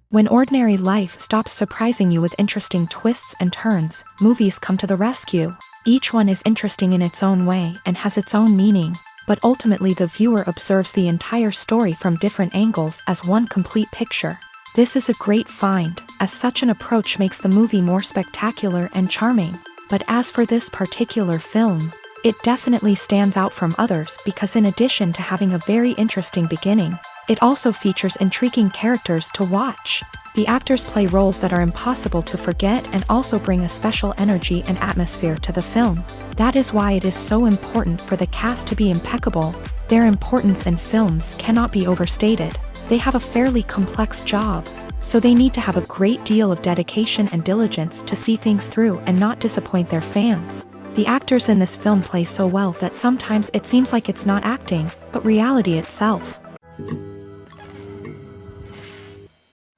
When ordinary life stops surprising you with interesting twists and turns, movies come to the rescue. Each one is interesting in its own way and has its own meaning, but ultimately the viewer observes the entire story from different angles as one complete picture. This is a great find, as such an approach makes the movie more spectacular and charming. But as for this particular film, it definitely stands out from others because in addition to having a very interesting beginning, it also features intriguing characters to watch. The actors play roles that are impossible to forget and also bring a special energy and atmosphere to the film. That is why it is so important for the cast to be impeccable. Their importance in films cannot be overstated. They have a fairly complex job, so they need to have a great deal of dedication and diligence to see things through and not disappoint their fans. The actors in this film play so well that sometimes it seems like it's not acting, but reality itself.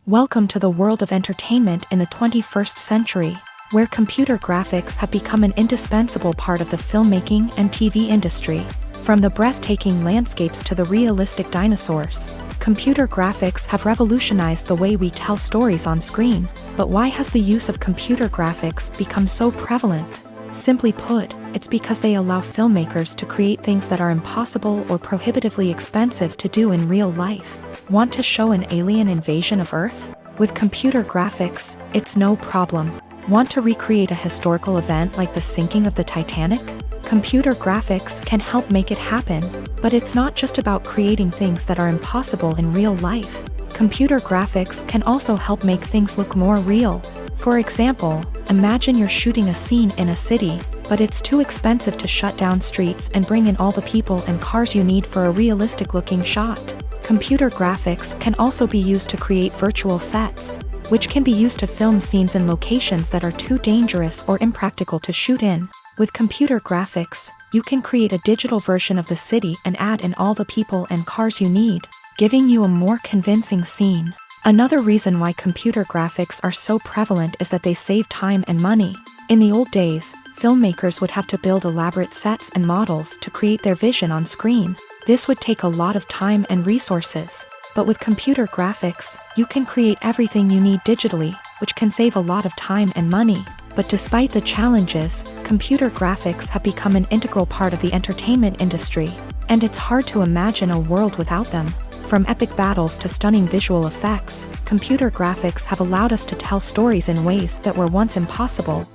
Welcome to the world of entertainment in the 21st century, where computer graphics have become an indispensable part of the filmmaking and TV industry. From the breathtaking landscapes to the realistic dinosaurs, computer graphics have revolutionized the way we tell stories on screen. But why has the use of computer graphics become so prevalent? Simply put, it's because they allow filmmakers to create things that are impossible or prohibitively expensive to do in real life. Want to show an alien invasion of Earth? With computer graphics, it's no problem. Want to recreate a historical event like the sinking of the Titanic? Computer graphics can help make it happen, but it's not just about creating things that are impossible in real life. Computer graphics can also help make things look more real. For example, imagine you're shooting a scene in a city, but it's too expensive to shut down streets and bring in all the people and cars you need for a realistic-looking shot. Computer graphics can also be used to create virtual sets, which can be used to film scenes in locations that are too dangerous or impractical to shoot in. With computer graphics, you can create a digital version of the city and add in all the people and cars you need, giving you a more convincing scene. Another reason why computer graphics are so prevalent is that they save time and money. In the old days, filmmakers would have to build elaborate sets and models to create their vision on screen. This would take a lot of time and resources. But with computer graphics, you can create everything you need digitally, which can save a lot of time and money. But despite the challenges, computer graphics have become an integral part of the entertainment industry, and it's hard to imagine a world without them. From epic battles to stunning visual effects, computer graphics have allowed us to tell stories in ways that were once impossible.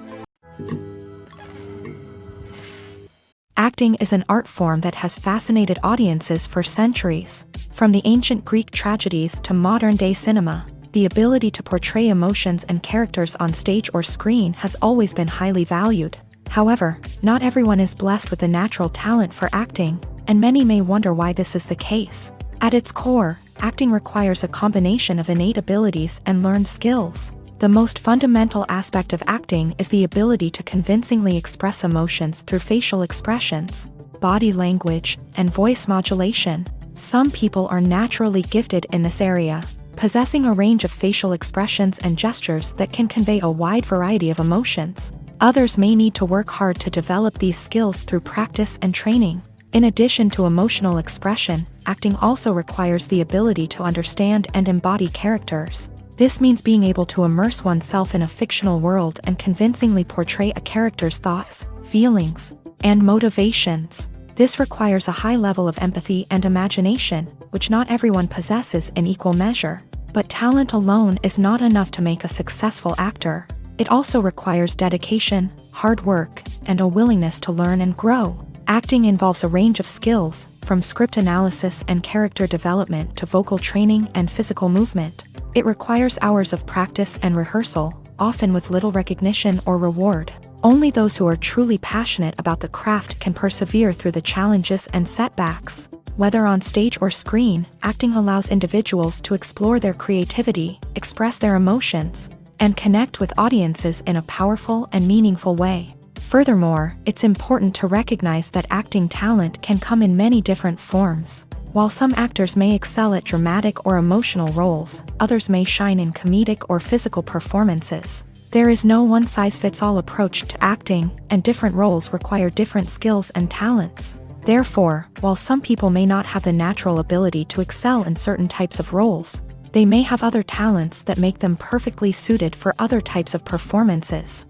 Acting is an art form that has fascinated audiences for centuries. From the ancient Greek tragedies to modern-day cinema, the ability to portray emotions and characters on stage or screen has always been highly valued. However, not everyone is blessed with a natural talent for acting, and many may wonder why this is the case. At its core, acting requires a combination of innate abilities and learned skills. The most fundamental aspect of acting is the ability to convincingly express emotions through facial expressions, body language, and voice modulation. Some people are naturally gifted in this area, possessing a range of facial expressions and gestures that can convey a wide variety of emotions. Others may need to work hard to develop these skills through practice and training. In addition to emotional expression, acting also requires the ability to understand and embody characters. This means being able to immerse oneself in a fictional world and convincingly portray a character's thoughts, feelings, and motivations. This requires a high level of empathy and imagination, which not everyone possesses in equal measure. But talent alone is not enough to make a successful actor. It also requires dedication, hard work, and a willingness to learn and grow. Acting involves a range of skills, from script analysis and character development to vocal training and physical movement. It requires hours of practice and rehearsal, often with little recognition or reward. Only those who are truly passionate about the craft can persevere through the challenges and setbacks. Whether on stage or screen, acting allows individuals to explore their creativity, express their emotions, and connect with audiences in a powerful and meaningful way. Furthermore, it's important to recognize that acting talent can come in many different forms. While some actors may excel at dramatic or emotional roles, others may shine in comedic or physical performances. There is no one-size-fits-all approach to acting, and different roles require different skills and talents. Therefore, while some people may not have the natural ability to excel in certain types of roles, They may have other talents that make them perfectly suited for other types of performances.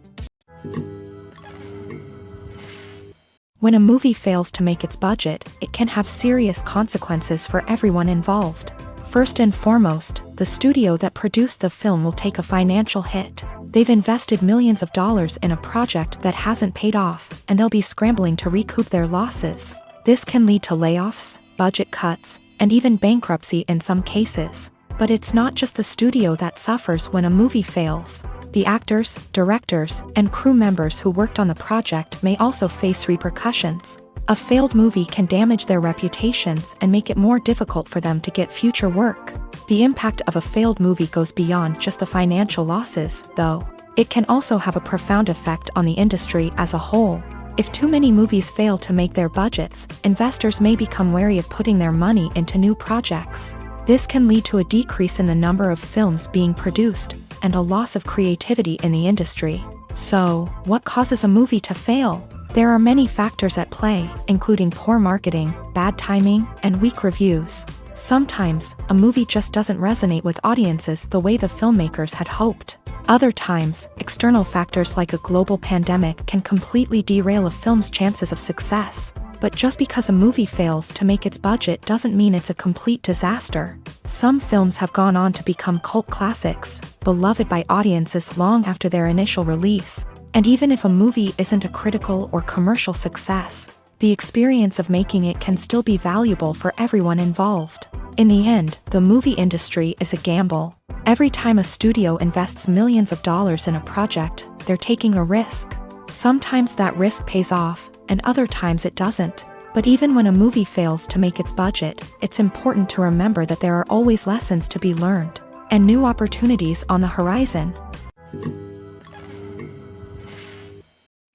When a movie fails to make its budget, it can have serious consequences for everyone involved. First and foremost, the studio that produced the film will take a financial hit. They've invested millions of dollars in a project that hasn't paid off, and they'll be scrambling to recoup their losses. This can lead to layoffs, budget cuts, and even bankruptcy in some cases. But it's not just the studio that suffers when a movie fails. The actors, directors, and crew members who worked on the project may also face repercussions. A failed movie can damage their reputations and make it more difficult for them to get future work. The impact of a failed movie goes beyond just the financial losses, though. It can also have a profound effect on the industry as a whole. If too many movies fail to make their budgets, investors may become wary of putting their money into new projects. This can lead to a decrease in the number of films being produced, and a loss of creativity in the industry. So, what causes a movie to fail? There are many factors at play, including poor marketing, bad timing, and weak reviews. Sometimes, a movie just doesn't resonate with audiences the way the filmmakers had hoped. Other times, external factors like a global pandemic can completely derail a film's chances of success. But just because a movie fails to make its budget doesn't mean it's a complete disaster. Some films have gone on to become cult classics, beloved by audiences long after their initial release. And even if a movie isn't a critical or commercial success, the experience of making it can still be valuable for everyone involved. In the end, the movie industry is a gamble. Every time a studio invests millions of dollars in a project, they're taking a risk. Sometimes that risk pays off, and other times it doesn't. But even when a movie fails to make its budget, it's important to remember that there are always lessons to be learned, and new opportunities on the horizon.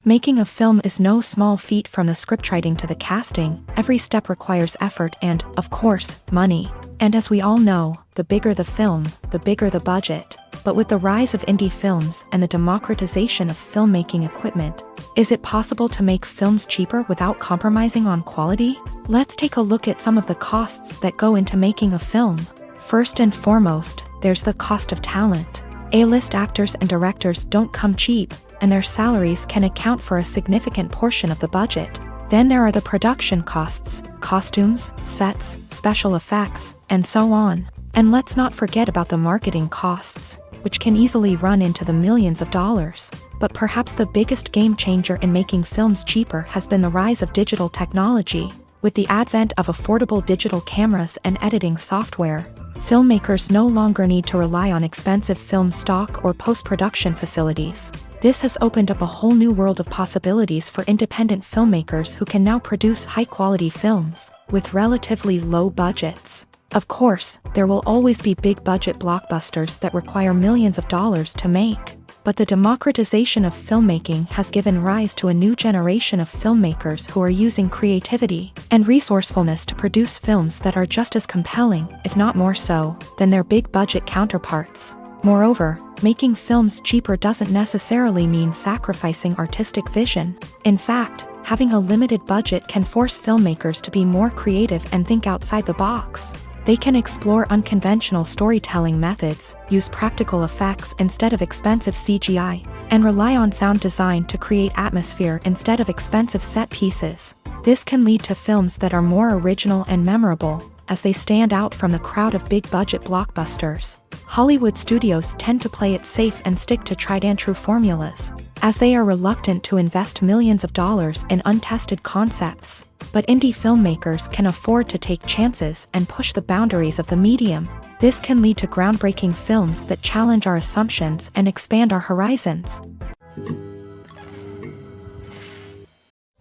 Making a film is no small feat. From the scriptwriting to the casting, every step requires effort and, of course, money. And as we all know, the bigger the film, the bigger the budget. But with the rise of indie films and the democratization of filmmaking equipment, is it possible to make films cheaper without compromising on quality? Let's take a look at some of the costs that go into making a film. First and foremost, there's the cost of talent. A-list actors and directors don't come cheap, and their salaries can account for a significant portion of the budget. Then there are the production costs, costumes, sets, special effects, and so on. And let's not forget about the marketing costs, which can easily run into the millions of dollars. But perhaps the biggest game changer in making films cheaper has been the rise of digital technology. With the advent of affordable digital cameras and editing software, filmmakers no longer need to rely on expensive film stock or post-production facilities. This has opened up a whole new world of possibilities for independent filmmakers who can now produce high-quality films with relatively low budgets. Of course, there will always be big-budget blockbusters that require millions of dollars to make. But the democratization of filmmaking has given rise to a new generation of filmmakers who are using creativity and resourcefulness to produce films that are just as compelling, if not more so, than their big-budget counterparts. Moreover, making films cheaper doesn't necessarily mean sacrificing artistic vision. In fact, having a limited budget can force filmmakers to be more creative and think outside the box. They can explore unconventional storytelling methods, use practical effects instead of expensive CGI, and rely on sound design to create atmosphere instead of expensive set pieces. This can lead to films that are more original and memorable, as they stand out from the crowd of big-budget blockbusters. Hollywood studios tend to play it safe and stick to tried-and-true formulas, as they are reluctant to invest millions of dollars in untested concepts. But indie filmmakers can afford to take chances and push the boundaries of the medium. This can lead to groundbreaking films that challenge our assumptions and expand our horizons.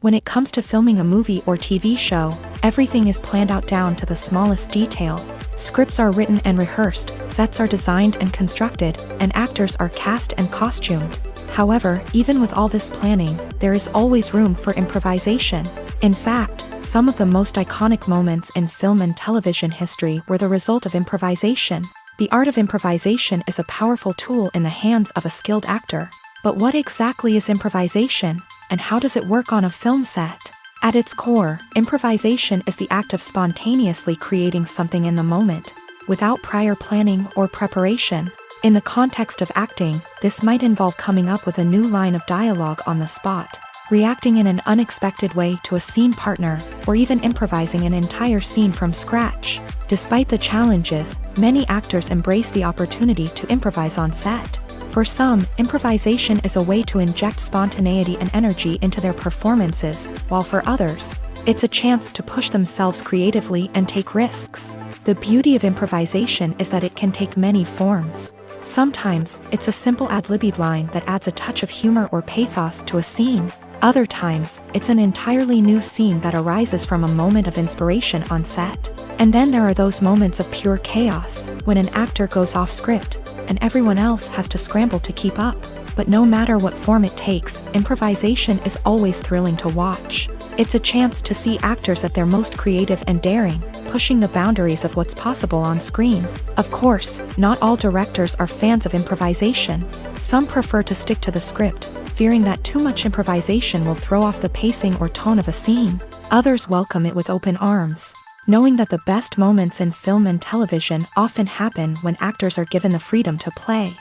When it comes to filming a movie or TV show, everything is planned out down to the smallest detail. Scripts are written and rehearsed, sets are designed and constructed, and actors are cast and costumed. However, even with all this planning, there is always room for improvisation. In fact, some of the most iconic moments in film and television history were the result of improvisation. The art of improvisation is a powerful tool in the hands of a skilled actor. But what exactly is improvisation, and how does it work on a film set? At its core, improvisation is the act of spontaneously creating something in the moment. without prior planning or preparation. In the context of acting, this might involve coming up with a new line of dialogue on the spot, reacting in an unexpected way to a scene partner, or even improvising an entire scene from scratch. Despite the challenges, many actors embrace the opportunity to improvise on set. For some, improvisation is a way to inject spontaneity and energy into their performances, while for others, it's a chance to push themselves creatively and take risks. The beauty of improvisation is that it can take many forms. Sometimes, it's a simple ad-libbed line that adds a touch of humor or pathos to a scene. Other times, it's an entirely new scene that arises from a moment of inspiration on set. And then there are those moments of pure chaos, when an actor goes off script, and everyone else has to scramble to keep up. But no matter what form it takes, improvisation is always thrilling to watch. It's a chance to see actors at their most creative and daring, pushing the boundaries of what's possible on screen. Of course, not all directors are fans of improvisation. Some prefer to stick to the script, fearing that too much improvisation will throw off the pacing or tone of a scene. Others welcome it with open arms, knowing that the best moments in film and television often happen when actors are given the freedom to play.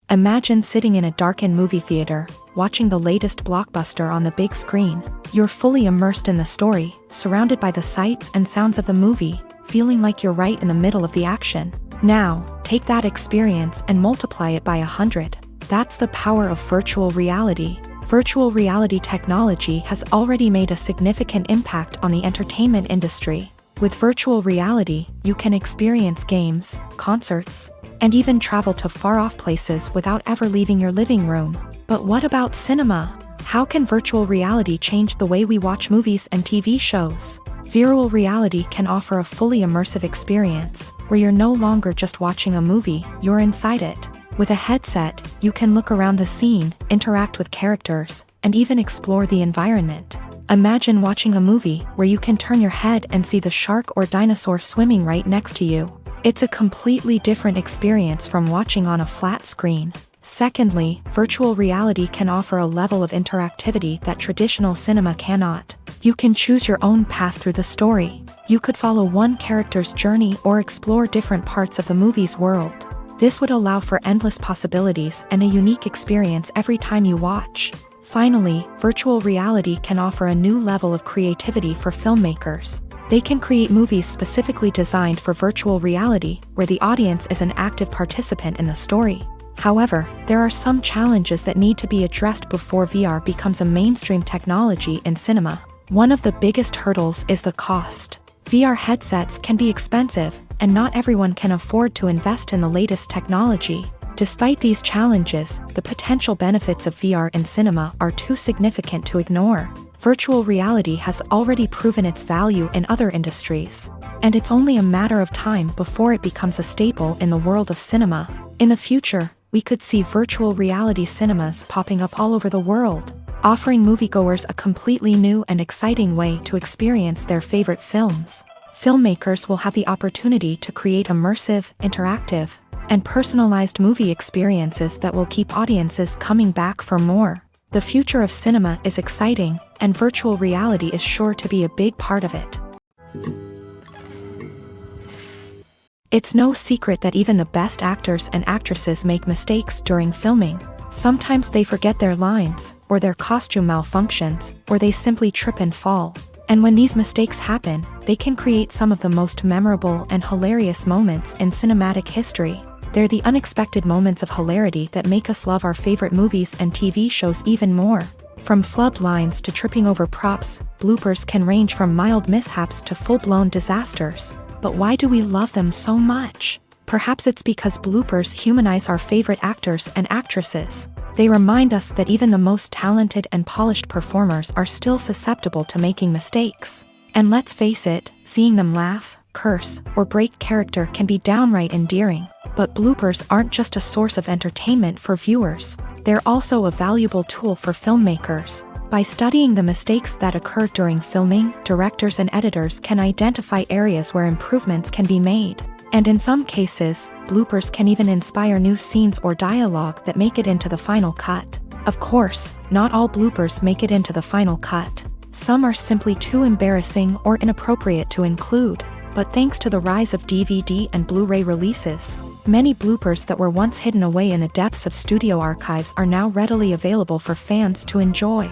Imagine sitting in a darkened movie theater, watching the latest blockbuster on the big screen. You're fully immersed in the story, surrounded by the sights and sounds of the movie, feeling like you're right in the middle of the action. Now, take that experience and multiply it by 100. That's the power of virtual reality. Virtual reality technology has already made a significant impact on the entertainment industry. With virtual reality, you can experience games, concerts, and even travel to far-off places without ever leaving your living room. But what about cinema? How can virtual reality change the way we watch movies and TV shows? Virtual reality can offer a fully immersive experience, where you're no longer just watching a movie, you're inside it. With a headset, you can look around the scene, interact with characters, and even explore the environment. Imagine watching a movie where you can turn your head and see the shark or dinosaur swimming right next to you. It's a completely different experience from watching on a flat screen. Secondly, virtual reality can offer a level of interactivity that traditional cinema cannot. You can choose your own path through the story. You could follow one character's journey or explore different parts of the movie's world. This would allow for endless possibilities and a unique experience every time you watch. Finally, virtual reality can offer a new level of creativity for filmmakers. They can create movies specifically designed for virtual reality, where the audience is an active participant in the story. However, there are some challenges that need to be addressed before VR becomes a mainstream technology in cinema. One of the biggest hurdles is the cost. VR headsets can be expensive, and not everyone can afford to invest in the latest technology. Despite these challenges, the potential benefits of VR in cinema are too significant to ignore. Virtual reality has already proven its value in other industries, and it's only a matter of time before it becomes a staple in the world of cinema. In the future, we could see virtual reality cinemas popping up all over the world, offering moviegoers a completely new and exciting way to experience their favorite films. Filmmakers will have the opportunity to create immersive, interactive, and personalized movie experiences that will keep audiences coming back for more. The future of cinema is exciting, and virtual reality is sure to be a big part of it. It's no secret that even the best actors and actresses make mistakes during filming. Sometimes they forget their lines, or their costume malfunctions, or they simply trip and fall. And when these mistakes happen, they can create some of the most memorable and hilarious moments in cinematic history. They're the unexpected moments of hilarity that make us love our favorite movies and TV shows even more. From flubbed lines to tripping over props, bloopers can range from mild mishaps to full-blown disasters. But why do we love them so much? Perhaps it's because bloopers humanize our favorite actors and actresses. They remind us that even the most talented and polished performers are still susceptible to making mistakes. And let's face it, seeing them laugh, curse, or break character can be downright endearing. But bloopers aren't just a source of entertainment for viewers. They're also a valuable tool for filmmakers. By studying the mistakes that occur during filming, directors and editors can identify areas where improvements can be made. And in some cases, bloopers can even inspire new scenes or dialogue that make it into the final cut. Of course, not all bloopers make it into the final cut. Some are simply too embarrassing or inappropriate to include. But thanks to the rise of DVD and Blu-ray releases, many bloopers that were once hidden away in the depths of studio archives are now readily available for fans to enjoy.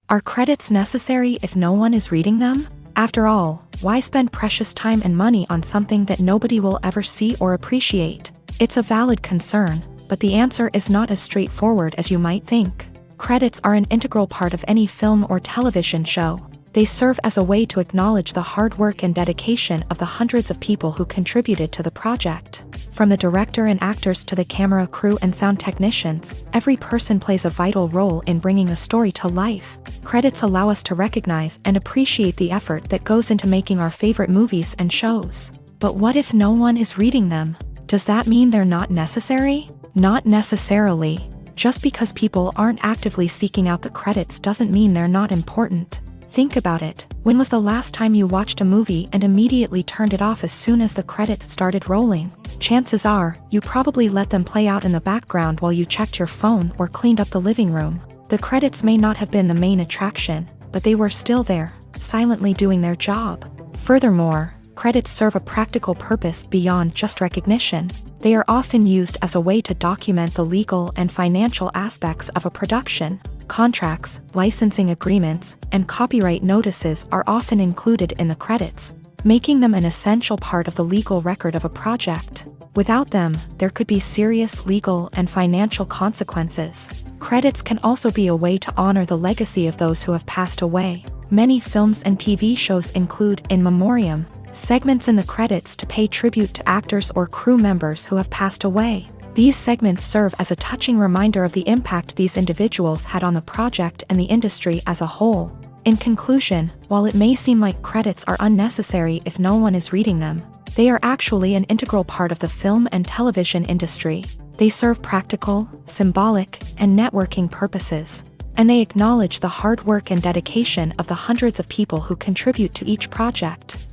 Are credits necessary if no one is reading them? After all, why spend precious time and money on something that nobody will ever see or appreciate? It's a valid concern, but the answer is not as straightforward as you might think. Credits are an integral part of any film or television show. They serve as a way to acknowledge the hard work and dedication of the hundreds of people who contributed to the project. From the director and actors to the camera crew and sound technicians, every person plays a vital role in bringing a story to life. Credits allow us to recognize and appreciate the effort that goes into making our favorite movies and shows. But what if no one is reading them? Does that mean they're not necessary? Not necessarily. Just because people aren't actively seeking out the credits doesn't mean they're not important. Think about it. When was the last time you watched a movie and immediately turned it off as soon as the credits started rolling? Chances are, you probably let them play out in the background while you checked your phone or cleaned up the living room. The credits may not have been the main attraction, but they were still there, silently doing their job. Furthermore, credits serve a practical purpose beyond just recognition. They are often used as a way to document the legal and financial aspects of a production. Contracts, licensing agreements, and copyright notices are often included in the credits, making them an essential part of the legal record of a project. Without them, there could be serious legal and financial consequences. Credits can also be a way to honor the legacy of those who have passed away. Many films and TV shows include in memoriam segments in the credits to pay tribute to actors or crew members who have passed away. These segments serve as a touching reminder of the impact these individuals had on the project and the industry as a whole. In conclusion, while it may seem like credits are unnecessary if no one is reading them, they are actually an integral part of the film and television industry. They serve practical, symbolic, and networking purposes, and they acknowledge the hard work and dedication of the hundreds of people who contribute to each project.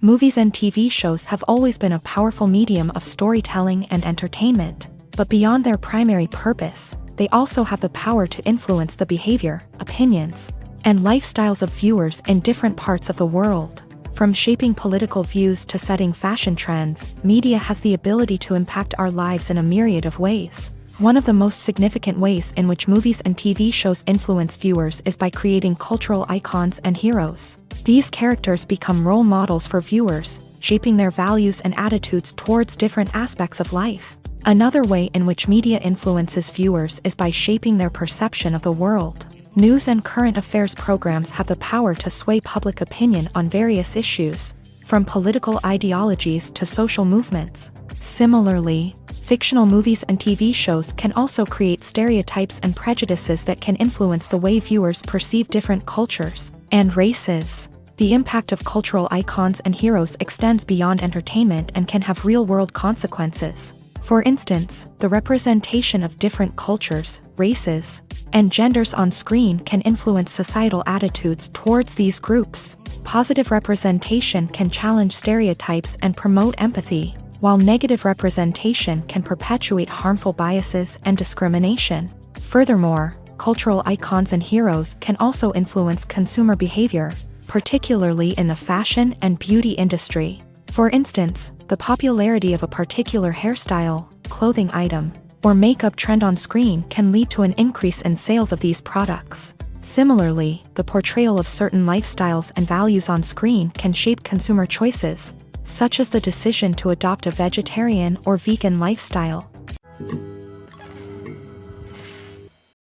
Movies and TV shows have always been a powerful medium of storytelling and entertainment, but beyond their primary purpose, they also have the power to influence the behavior, opinions, and lifestyles of viewers in different parts of the world. From shaping political views to setting fashion trends, media has the ability to impact our lives in a myriad of ways. One of the most significant ways in which movies and TV shows influence viewers is by creating cultural icons and heroes. These characters become role models for viewers, shaping their values and attitudes towards different aspects of life. Another way in which media influences viewers is by shaping their perception of the world. News and current affairs programs have the power to sway public opinion on various issues, from political ideologies to social movements. Similarly, fictional movies and TV shows can also create stereotypes and prejudices that can influence the way viewers perceive different cultures and races. The impact of cultural icons and heroes extends beyond entertainment and can have real-world consequences. For instance, the representation of different cultures, races, and genders on screen can influence societal attitudes towards these groups. Positive representation can challenge stereotypes and promote empathy, while negative representation can perpetuate harmful biases and discrimination. Furthermore, cultural icons and heroes can also influence consumer behavior, particularly in the fashion and beauty industry. For instance, the popularity of a particular hairstyle, clothing item, or makeup trend on screen can lead to an increase in sales of these products. Similarly, the portrayal of certain lifestyles and values on screen can shape consumer choices, such as the decision to adopt a vegetarian or vegan lifestyle.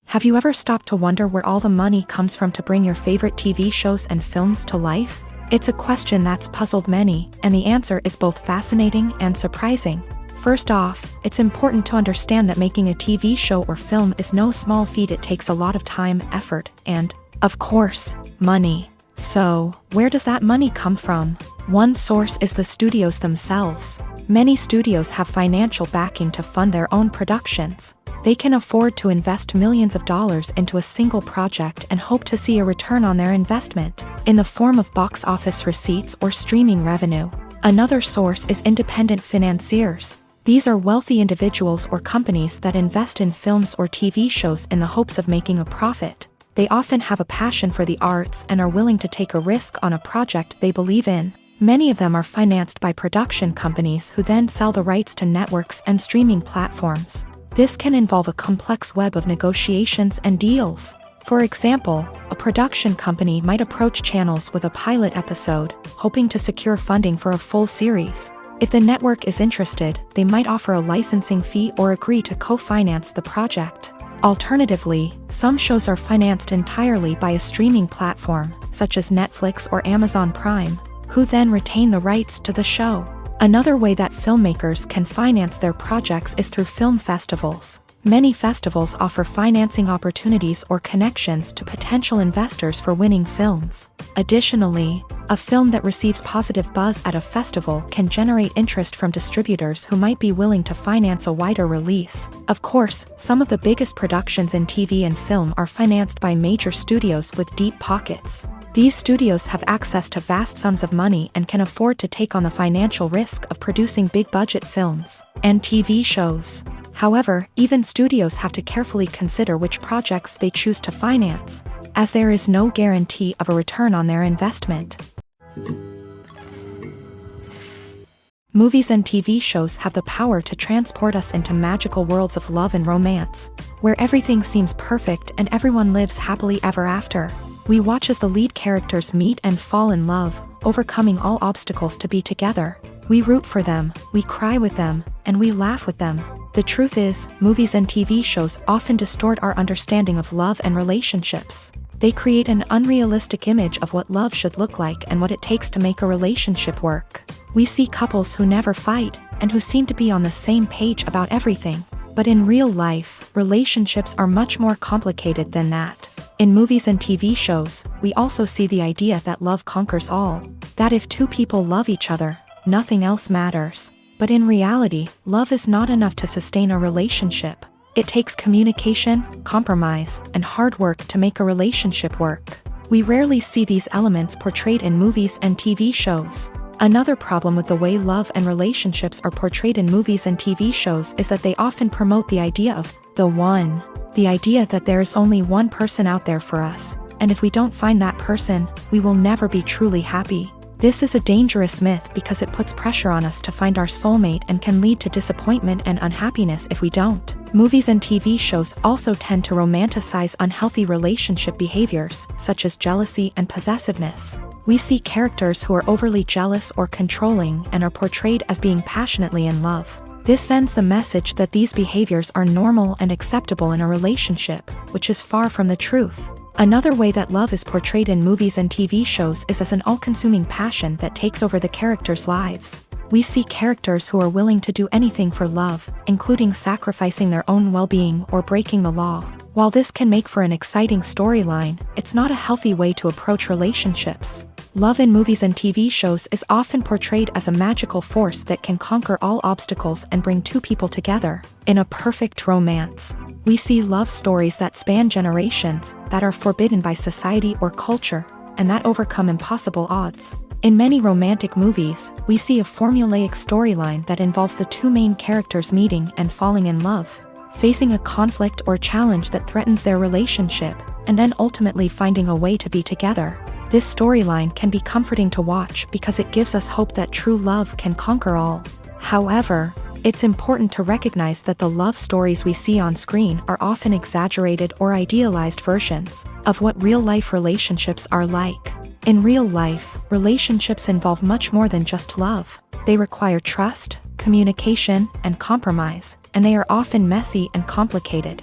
Have you ever stopped to wonder where all the money comes from to bring your favorite TV shows and films to life? It's a question that's puzzled many, and the answer is both fascinating and surprising. First off, it's important to understand that making a TV show or film is no small feat. It takes a lot of time, effort, and, of course, money. So, where does that money come from? One source is the studios themselves. Many studios have financial backing to fund their own productions. They can afford to invest millions of dollars into a single project and hope to see a return on their investment, in the form of box office receipts or streaming revenue. Another source is independent financiers. These are wealthy individuals or companies that invest in films or TV shows in the hopes of making a profit. They often have a passion for the arts and are willing to take a risk on a project they believe in. Many of them are financed by production companies who then sell the rights to networks and streaming platforms. This can involve a complex web of negotiations and deals. For example, a production company might approach channels with a pilot episode, hoping to secure funding for a full series. If the network is interested, they might offer a licensing fee or agree to co-finance the project. Alternatively, some shows are financed entirely by a streaming platform, such as Netflix or Amazon Prime, who then retain the rights to the show. Another way that filmmakers can finance their projects is through film festivals. Many festivals offer financing opportunities or connections to potential investors for winning films. Additionally, a film that receives positive buzz at a festival can generate interest from distributors who might be willing to finance a wider release. Of course, some of the biggest productions in TV and film are financed by major studios with deep pockets. These studios have access to vast sums of money and can afford to take on the financial risk of producing big-budget films and TV shows. However, even studios have to carefully consider which projects they choose to finance, as there is no guarantee of a return on their investment. Movies and TV shows have the power to transport us into magical worlds of love and romance, where everything seems perfect and everyone lives happily ever after. We watch as the lead characters meet and fall in love, overcoming all obstacles to be together. We root for them, we cry with them, and we laugh with them. The truth is, movies and TV shows often distort our understanding of love and relationships. They create an unrealistic image of what love should look like and what it takes to make a relationship work. We see couples who never fight, and who seem to be on the same page about everything. But in real life, relationships are much more complicated than that. In movies and TV shows, we also see the idea that love conquers all. That if two people love each other, nothing else matters. But in reality, love is not enough to sustain a relationship. It takes communication, compromise, and hard work to make a relationship work. We rarely see these elements portrayed in movies and TV shows. Another problem with the way love and relationships are portrayed in movies and TV shows is that they often promote the idea of the one. The idea that there is only one person out there for us, and if we don't find that person, we will never be truly happy. This is a dangerous myth because it puts pressure on us to find our soulmate and can lead to disappointment and unhappiness if we don't. Movies and TV shows also tend to romanticize unhealthy relationship behaviors, such as jealousy and possessiveness. We see characters who are overly jealous or controlling and are portrayed as being passionately in love. This sends the message that these behaviors are normal and acceptable in a relationship, which is far from the truth. Another way that love is portrayed in movies and TV shows is as an all-consuming passion that takes over the characters' lives. We see characters who are willing to do anything for love, including sacrificing their own well-being or breaking the law. While this can make for an exciting storyline, it's not a healthy way to approach relationships. Love in movies and TV shows is often portrayed as a magical force that can conquer all obstacles and bring two people together in a perfect romance. We see love stories that span generations, that are forbidden by society or culture, and that overcome impossible odds. In many romantic movies, we see a formulaic storyline that involves the two main characters meeting and falling in love, facing a conflict or challenge that threatens their relationship, and then ultimately finding a way to be together. This storyline can be comforting to watch because it gives us hope that true love can conquer all. However, it's important to recognize that the love stories we see on screen are often exaggerated or idealized versions of what real-life relationships are like. In real life, relationships involve much more than just love. They require trust, communication, and compromise, and they are often messy and complicated.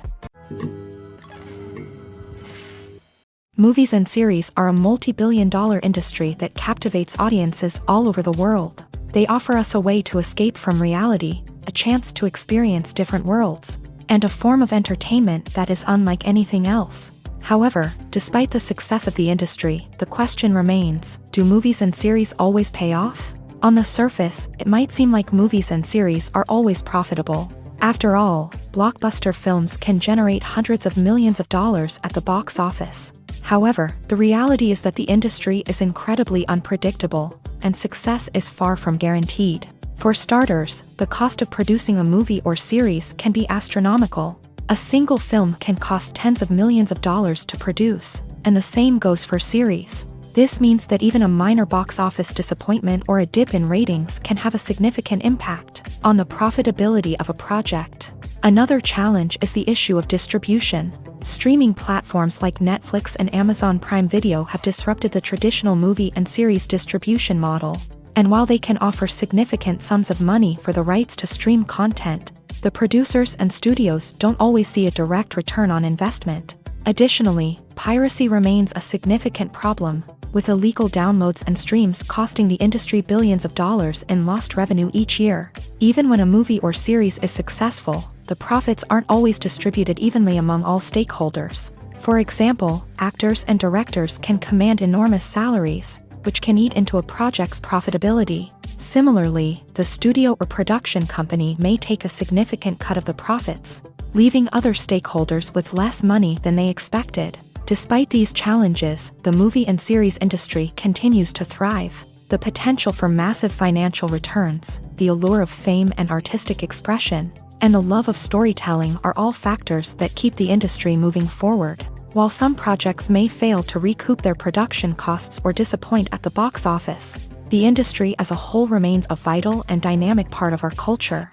Movies and series are a multi-billion-dollar industry that captivates audiences all over the world. They offer us a way to escape from reality, a chance to experience different worlds, and a form of entertainment that is unlike anything else. However, despite the success of the industry, the question remains, do movies and series always pay off? On the surface, it might seem like movies and series are always profitable. After all, blockbuster films can generate hundreds of millions of dollars at the box office. However, the reality is that the industry is incredibly unpredictable, and success is far from guaranteed. For starters, the cost of producing a movie or series can be astronomical. A single film can cost tens of millions of dollars to produce, and the same goes for series. This means that even a minor box office disappointment or a dip in ratings can have a significant impact on the profitability of a project. Another challenge is the issue of distribution. Streaming platforms like Netflix and Amazon Prime Video have disrupted the traditional movie and series distribution model. And while they can offer significant sums of money for the rights to stream content, the producers and studios don't always see a direct return on investment. Additionally, piracy remains a significant problem, with illegal downloads and streams costing the industry billions of dollars in lost revenue each year. Even when a movie or series is successful, the profits aren't always distributed evenly among all stakeholders. For example, actors and directors can command enormous salaries, which can eat into a project's profitability. Similarly, the studio or production company may take a significant cut of the profits, leaving other stakeholders with less money than they expected. Despite these challenges, the movie and series industry continues to thrive. The potential for massive financial returns, the allure of fame and artistic expression, and the love of storytelling are all factors that keep the industry moving forward. While some projects may fail to recoup their production costs or disappoint at the box office, the industry as a whole remains a vital and dynamic part of our culture.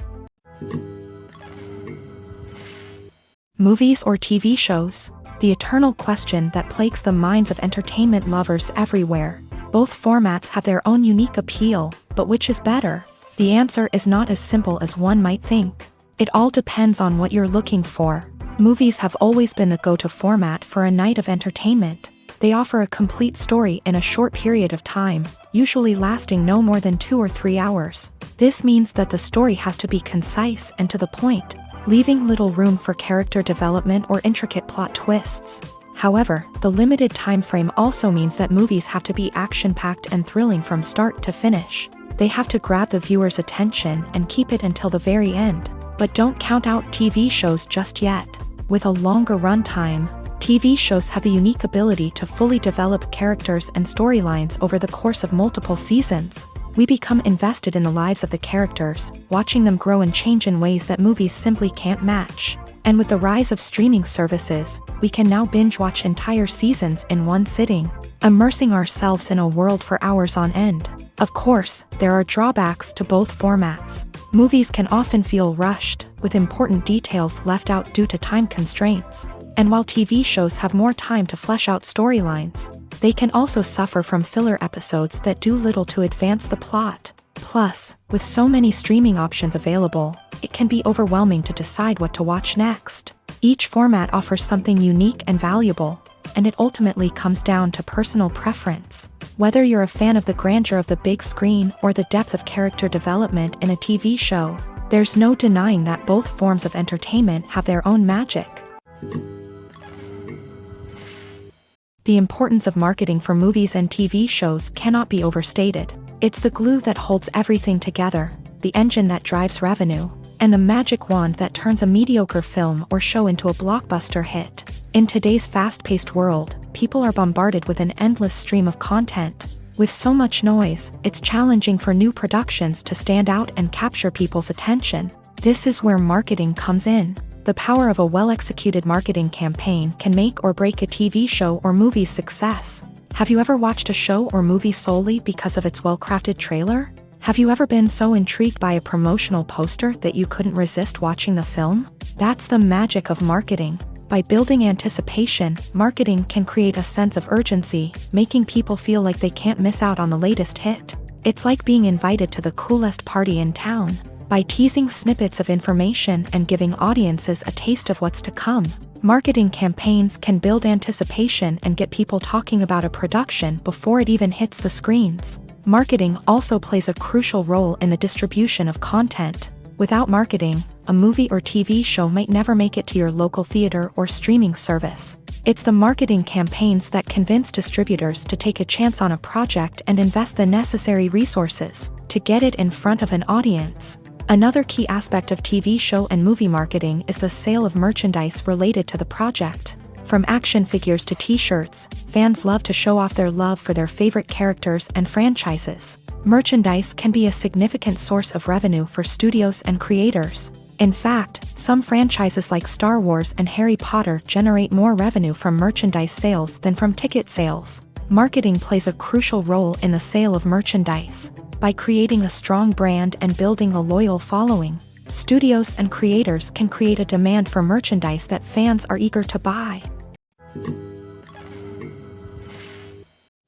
Movies or TV shows? The eternal question that plagues the minds of entertainment lovers everywhere. Both formats have their own unique appeal, but which is better? The answer is not as simple as one might think. It all depends on what you're looking for. Movies have always been the go-to format for a night of entertainment. They offer a complete story in a short period of time, usually lasting no more than 2 or 3 hours. This means that the story has to be concise and to the point, leaving little room for character development or intricate plot twists. However, the limited time frame also means that movies have to be action-packed and thrilling from start to finish. They have to grab the viewer's attention and keep it until the very end. But don't count out TV shows just yet. With a longer runtime, TV shows have the unique ability to fully develop characters and storylines over the course of multiple seasons. We become invested in the lives of the characters, watching them grow and change in ways that movies simply can't match. And with the rise of streaming services, we can now binge-watch entire seasons in one sitting, immersing ourselves in a world for hours on end. Of course, there are drawbacks to both formats. Movies can often feel rushed, with important details left out due to time constraints. And while TV shows have more time to flesh out storylines, they can also suffer from filler episodes that do little to advance the plot. Plus, with so many streaming options available, it can be overwhelming to decide what to watch next. Each format offers something unique and valuable, and it ultimately comes down to personal preference. Whether you're a fan of the grandeur of the big screen or the depth of character development in a TV show, there's no denying that both forms of entertainment have their own magic. The importance of marketing for movies and TV shows cannot be overstated. It's the glue that holds everything together, the engine that drives revenue, and the magic wand that turns a mediocre film or show into a blockbuster hit. In today's fast-paced world, people are bombarded with an endless stream of content. With so much noise, it's challenging for new productions to stand out and capture people's attention. This is where marketing comes in. The power of a well-executed marketing campaign can make or break a TV show or movie's success. Have you ever watched a show or movie solely because of its well-crafted trailer? Have you ever been so intrigued by a promotional poster that you couldn't resist watching the film? That's the magic of marketing. By building anticipation, marketing can create a sense of urgency, making people feel like they can't miss out on the latest hit. It's like being invited to the coolest party in town. By teasing snippets of information and giving audiences a taste of what's to come, marketing campaigns can build anticipation and get people talking about a production before it even hits the screens. Marketing also plays a crucial role in the distribution of content. Without marketing, a movie or TV show might never make it to your local theater or streaming service. It's the marketing campaigns that convince distributors to take a chance on a project and invest the necessary resources to get it in front of an audience. Another key aspect of TV show and movie marketing is the sale of merchandise related to the project. From action figures to t-shirts, fans love to show off their love for their favorite characters and franchises. Merchandise can be a significant source of revenue for studios and creators. In fact, some franchises like Star Wars and Harry Potter generate more revenue from merchandise sales than from ticket sales. Marketing plays a crucial role in the sale of merchandise. By creating a strong brand and building a loyal following, studios and creators can create a demand for merchandise that fans are eager to buy.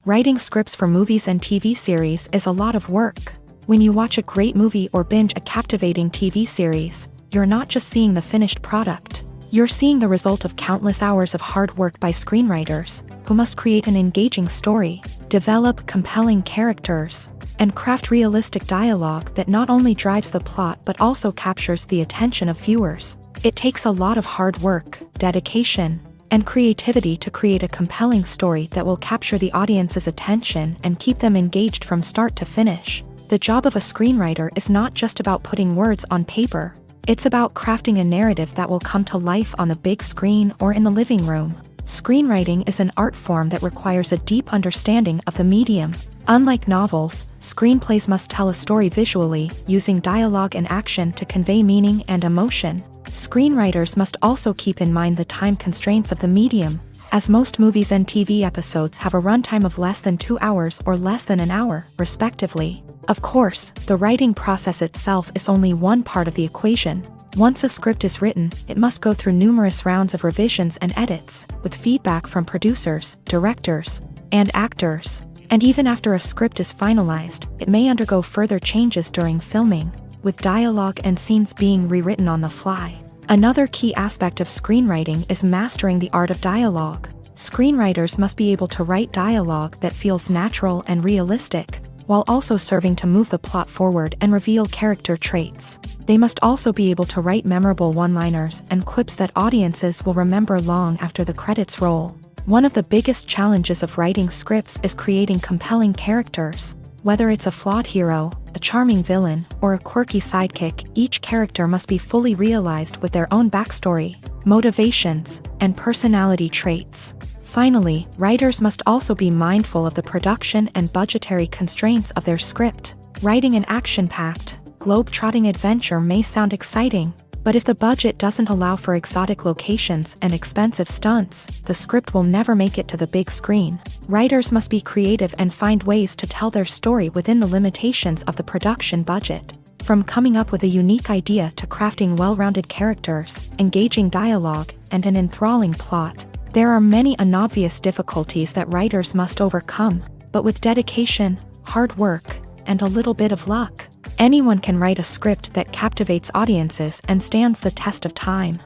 Writing scripts for movies and TV series is a lot of work. When you watch a great movie or binge a captivating TV series, you're not just seeing the finished product. You're seeing the result of countless hours of hard work by screenwriters, who must create an engaging story, develop compelling characters, and craft realistic dialogue that not only drives the plot but also captures the attention of viewers. It takes a lot of hard work, dedication, and creativity to create a compelling story that will capture the audience's attention and keep them engaged from start to finish. The job of a screenwriter is not just about putting words on paper. It's about crafting a narrative that will come to life on the big screen or in the living room. Screenwriting is an art form that requires a deep understanding of the medium. Unlike novels, screenplays must tell a story visually, using dialogue and action to convey meaning and emotion. Screenwriters must also keep in mind the time constraints of the medium, as most movies and TV episodes have a runtime of less than 2 hours or less than an hour, respectively. Of course, the writing process itself is only one part of the equation. Once a script is written, it must go through numerous rounds of revisions and edits, with feedback from producers, directors, and actors. And even after a script is finalized, it may undergo further changes during filming, with dialogue and scenes being rewritten on the fly. Another key aspect of screenwriting is mastering the art of dialogue. Screenwriters must be able to write dialogue that feels natural and realistic, while also serving to move the plot forward and reveal character traits. They must also be able to write memorable one-liners and quips that audiences will remember long after the credits roll. One of the biggest challenges of writing scripts is creating compelling characters. Whether it's a flawed hero, a charming villain, or a quirky sidekick, each character must be fully realized with their own backstory, motivations, and personality traits. Finally, writers must also be mindful of the production and budgetary constraints of their script. Writing an action-packed, globe-trotting adventure may sound exciting, but if the budget doesn't allow for exotic locations and expensive stunts, the script will never make it to the big screen. Writers must be creative and find ways to tell their story within the limitations of the production budget. From coming up with a unique idea to crafting well-rounded characters, engaging dialogue, and an enthralling plot, there are many unobvious difficulties that writers must overcome, but with dedication, hard work, and a little bit of luck, anyone can write a script that captivates audiences and stands the test of time.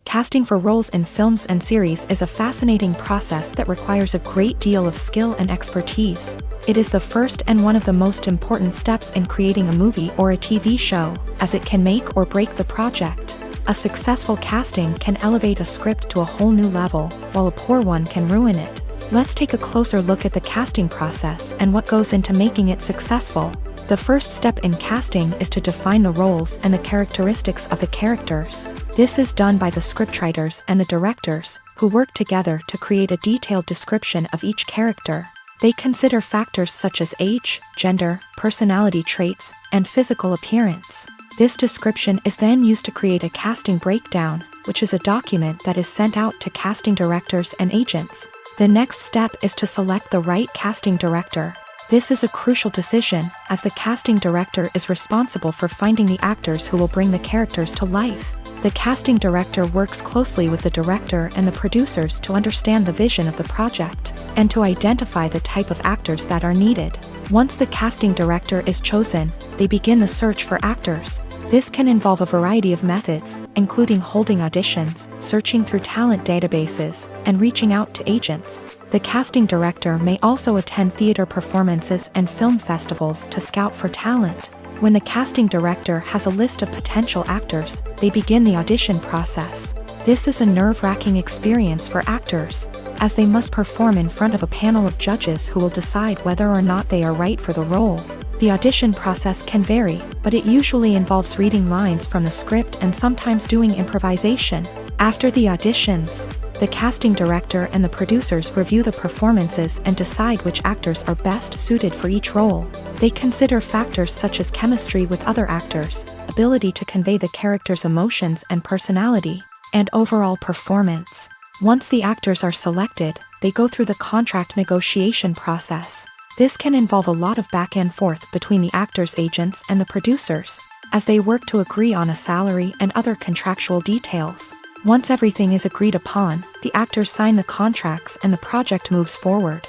Casting for roles in films and series is a fascinating process that requires a great deal of skill and expertise. It is the first and one of the most important steps in creating a movie or a TV show, as it can make or break the project. A successful casting can elevate a script to a whole new level, while a poor one can ruin it. Let's take a closer look at the casting process and what goes into making it successful. The first step in casting is to define the roles and the characteristics of the characters. This is done by the scriptwriters and the directors, who work together to create a detailed description of each character. They consider factors such as age, gender, personality traits, and physical appearance. This description is then used to create a casting breakdown, which is a document that is sent out to casting directors and agents. The next step is to select the right casting director. This is a crucial decision, as the casting director is responsible for finding the actors who will bring the characters to life. The casting director works closely with the director and the producers to understand the vision of the project, and to identify the type of actors that are needed. Once the casting director is chosen, they begin the search for actors. This can involve a variety of methods, including holding auditions, searching through talent databases, and reaching out to agents. The casting director may also attend theater performances and film festivals to scout for talent. When the casting director has a list of potential actors, they begin the audition process. This is a nerve-wracking experience for actors, as they must perform in front of a panel of judges who will decide whether or not they are right for the role. The audition process can vary, but it usually involves reading lines from the script and sometimes doing improvisation. After the auditions, The casting director and the producers review the performances and decide which actors are best suited for each role. They consider factors such as chemistry with other actors, ability to convey the character's emotions and personality, and overall performance. Once the actors are selected, they go through the contract negotiation process. This can involve a lot of back and forth between the actors' agents and the producers, as they work to agree on a salary and other contractual details. Once everything is agreed upon, the actors sign the contracts and the project moves forward.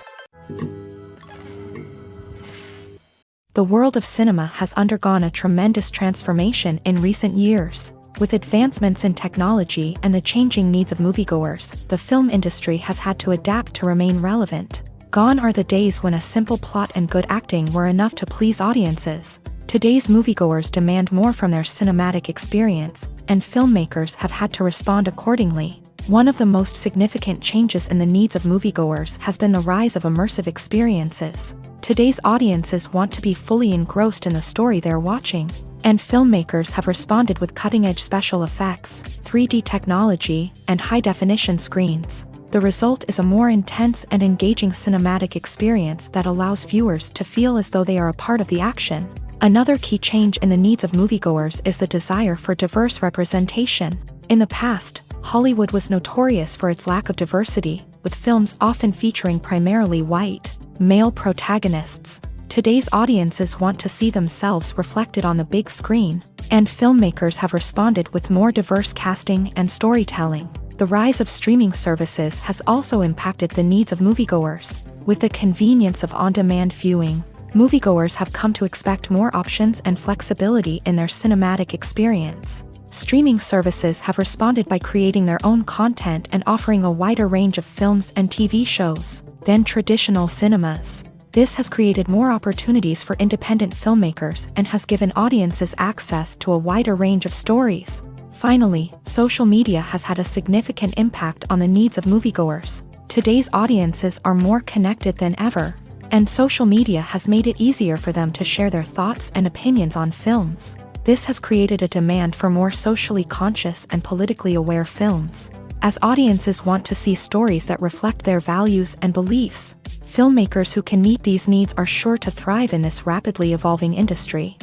The world of cinema has undergone a tremendous transformation in recent years. With advancements in technology and the changing needs of moviegoers, the film industry has had to adapt to remain relevant. Gone are the days when a simple plot and good acting were enough to please audiences. Today's moviegoers demand more from their cinematic experience, and filmmakers have had to respond accordingly. One of the most significant changes in the needs of moviegoers has been the rise of immersive experiences. Today's audiences want to be fully engrossed in the story they're watching, and filmmakers have responded with cutting-edge special effects, 3D technology, and high-definition screens. The result is a more intense and engaging cinematic experience that allows viewers to feel as though they are a part of the action. Another key change in the needs of moviegoers is the desire for diverse representation. In the past, Hollywood was notorious for its lack of diversity, with films often featuring primarily white, male protagonists. Today's audiences want to see themselves reflected on the big screen, and filmmakers have responded with more diverse casting and storytelling. The rise of streaming services has also impacted the needs of moviegoers. With the convenience of on-demand viewing, moviegoers have come to expect more options and flexibility in their cinematic experience. Streaming services have responded by creating their own content and offering a wider range of films and TV shows than traditional cinemas. This has created more opportunities for independent filmmakers and has given audiences access to a wider range of stories. Finally, social media has had a significant impact on the needs of moviegoers. Today's audiences are more connected than ever, and social media has made it easier for them to share their thoughts and opinions on films. This has created a demand for more socially conscious and politically aware films. As audiences want to see stories that reflect their values and beliefs, filmmakers who can meet these needs are sure to thrive in this rapidly evolving industry.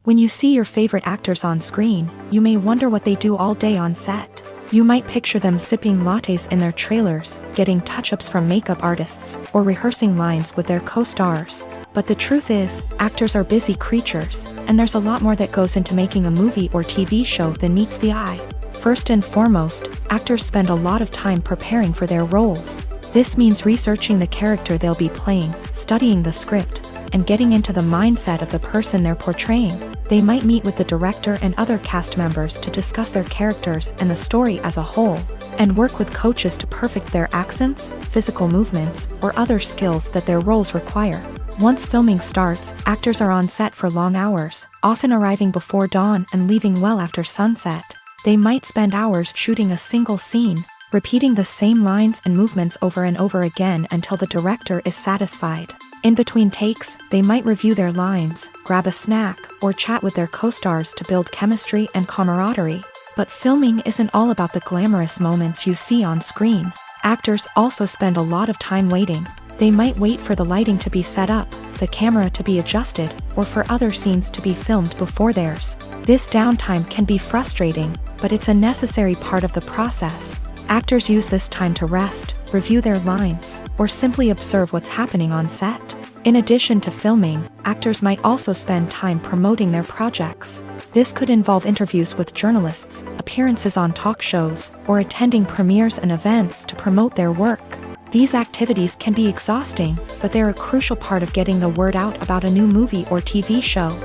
When you see your favorite actors on screen, you may wonder what they do all day on set. You might picture them sipping lattes in their trailers, getting touch-ups from makeup artists, or rehearsing lines with their co-stars. But the truth is, actors are busy creatures, and there's a lot more that goes into making a movie or TV show than meets the eye. First and foremost, actors spend a lot of time preparing for their roles. This means researching the character they'll be playing, studying the script, and getting into the mindset of the person they're portraying. They might meet with the director and other cast members to discuss their characters and the story as a whole, and work with coaches to perfect their accents, physical movements, or other skills that their roles require. Once filming starts, actors are on set for long hours, often arriving before dawn and leaving well after sunset. They might spend hours shooting a single scene, repeating the same lines and movements over and over again until the director is satisfied. In between takes, they might review their lines, grab a snack, or chat with their co-stars to build chemistry and camaraderie. But filming isn't all about the glamorous moments you see on screen. Actors also spend a lot of time waiting. They might wait for the lighting to be set up, the camera to be adjusted, or for other scenes to be filmed before theirs. This downtime can be frustrating, but it's a necessary part of the process. Actors use this time to rest, review their lines, or simply observe what's happening on set. In addition to filming, actors might also spend time promoting their projects. This could involve interviews with journalists, appearances on talk shows, or attending premieres and events to promote their work. These activities can be exhausting, but they're a crucial part of getting the word out about a new movie or TV show.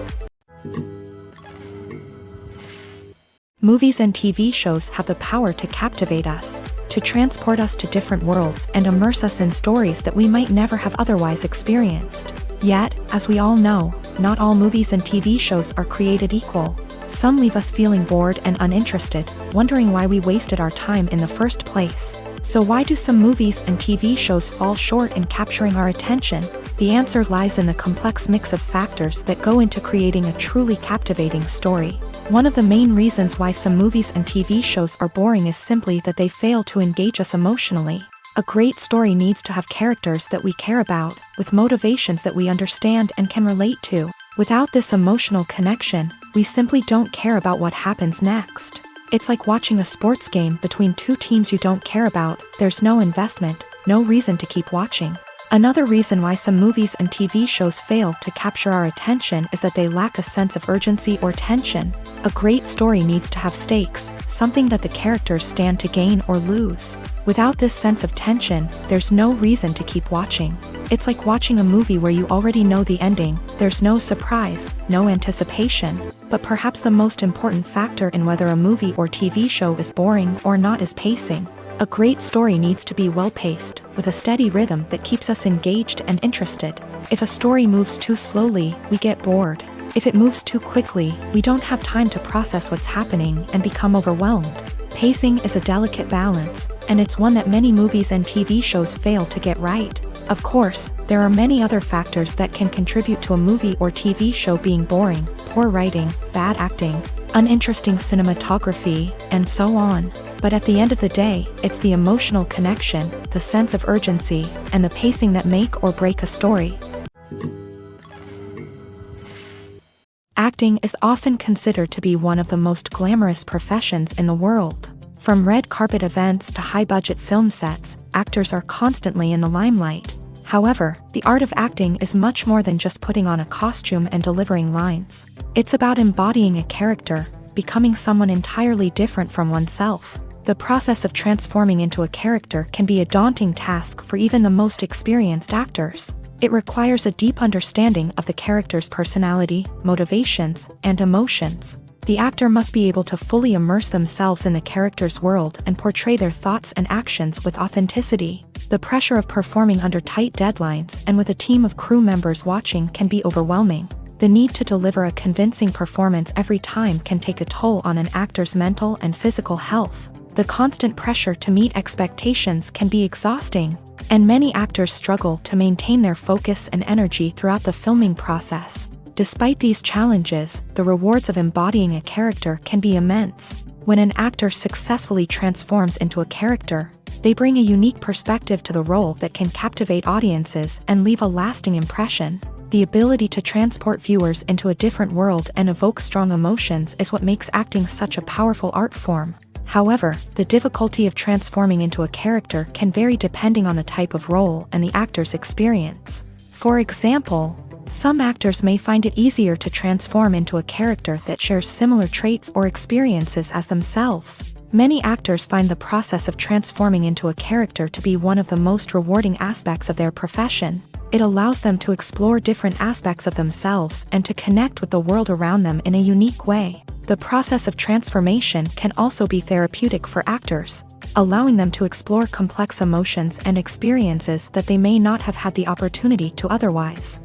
Movies and TV shows have the power to captivate us, to transport us to different worlds and immerse us in stories that we might never have otherwise experienced. Yet, as we all know, not all movies and TV shows are created equal. Some leave us feeling bored and uninterested, wondering why we wasted our time in the first place. So why do some movies and TV shows fall short in capturing our attention? The answer lies in the complex mix of factors that go into creating a truly captivating story. One of the main reasons why some movies and TV shows are boring is simply that they fail to engage us emotionally. A great story needs to have characters that we care about, with motivations that we understand and can relate to. Without this emotional connection, we simply don't care about what happens next. It's like watching a sports game between two teams you don't care about. There's no investment, no reason to keep watching. Another reason why some movies and TV shows fail to capture our attention is that they lack a sense of urgency or tension. A great story needs to have stakes, something that the characters stand to gain or lose. Without this sense of tension, there's no reason to keep watching. It's like watching a movie where you already know the ending. There's no surprise, no anticipation. But perhaps the most important factor in whether a movie or TV show is boring or not is pacing. A great story needs to be well-paced, with a steady rhythm that keeps us engaged and interested. If a story moves too slowly, we get bored. If it moves too quickly, we don't have time to process what's happening and become overwhelmed. Pacing is a delicate balance, and it's one that many movies and TV shows fail to get right. Of course, there are many other factors that can contribute to a movie or TV show being boring: poor writing, bad acting, uninteresting cinematography, and so on. But at the end of the day, it's the emotional connection, the sense of urgency, and the pacing that make or break a story. Acting is often considered to be one of the most glamorous professions in the world. From red carpet events to high-budget film sets, actors are constantly in the limelight. However, the art of acting is much more than just putting on a costume and delivering lines. It's about embodying a character, becoming someone entirely different from oneself. The process of transforming into a character can be a daunting task for even the most experienced actors. It requires a deep understanding of the character's personality, motivations, and emotions. The actor must be able to fully immerse themselves in the character's world and portray their thoughts and actions with authenticity. The pressure of performing under tight deadlines and with a team of crew members watching can be overwhelming. The need to deliver a convincing performance every time can take a toll on an actor's mental and physical health. The constant pressure to meet expectations can be exhausting, and many actors struggle to maintain their focus and energy throughout the filming process. Despite these challenges, the rewards of embodying a character can be immense. When an actor successfully transforms into a character, they bring a unique perspective to the role that can captivate audiences and leave a lasting impression. The ability to transport viewers into a different world and evoke strong emotions is what makes acting such a powerful art form. However, the difficulty of transforming into a character can vary depending on the type of role and the actor's experience. For example, some actors may find it easier to transform into a character that shares similar traits or experiences as themselves. Many actors find the process of transforming into a character to be one of the most rewarding aspects of their profession. It allows them to explore different aspects of themselves and to connect with the world around them in a unique way. The process of transformation can also be therapeutic for actors, allowing them to explore complex emotions and experiences that they may not have had the opportunity to otherwise.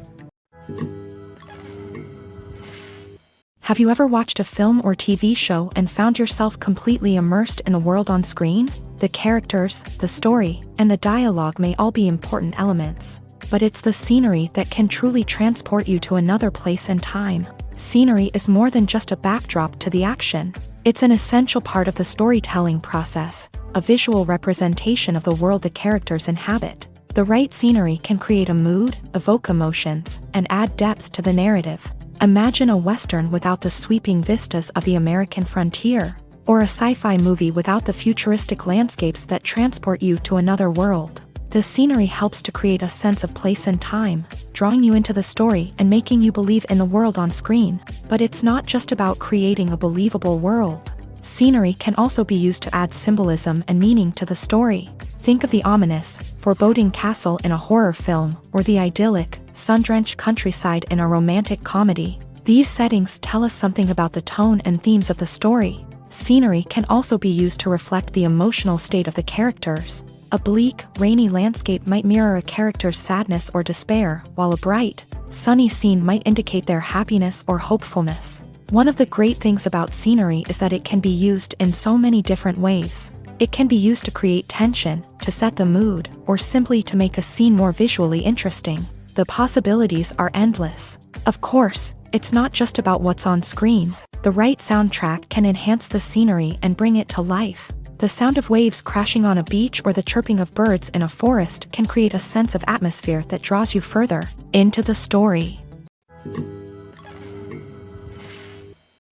Have you ever watched a film or TV show and found yourself completely immersed in the world on screen? The characters, the story, and the dialogue may all be important elements, but it's the scenery that can truly transport you to another place and time. Scenery is more than just a backdrop to the action. It's an essential part of the storytelling process, a visual representation of the world the characters inhabit. The right scenery can create a mood, evoke emotions, and add depth to the narrative. Imagine a Western without the sweeping vistas of the American frontier, or a sci-fi movie without the futuristic landscapes that transport you to another world. The scenery helps to create a sense of place and time, drawing you into the story and making you believe in the world on screen. But it's not just about creating a believable world. Scenery can also be used to add symbolism and meaning to the story. Think of the ominous, foreboding castle in a horror film, or the idyllic, sun-drenched countryside in a romantic comedy. These settings tell us something about the tone and themes of the story. Scenery can also be used to reflect the emotional state of the characters. A bleak, rainy landscape might mirror a character's sadness or despair, while a bright, sunny scene might indicate their happiness or hopefulness. One of the great things about scenery is that it can be used in so many different ways. It can be used to create tension, to set the mood, or simply to make a scene more visually interesting. The possibilities are endless. Of course, it's not just about what's on screen. The right soundtrack can enhance the scenery and bring it to life. The sound of waves crashing on a beach or the chirping of birds in a forest can create a sense of atmosphere that draws you further into the story.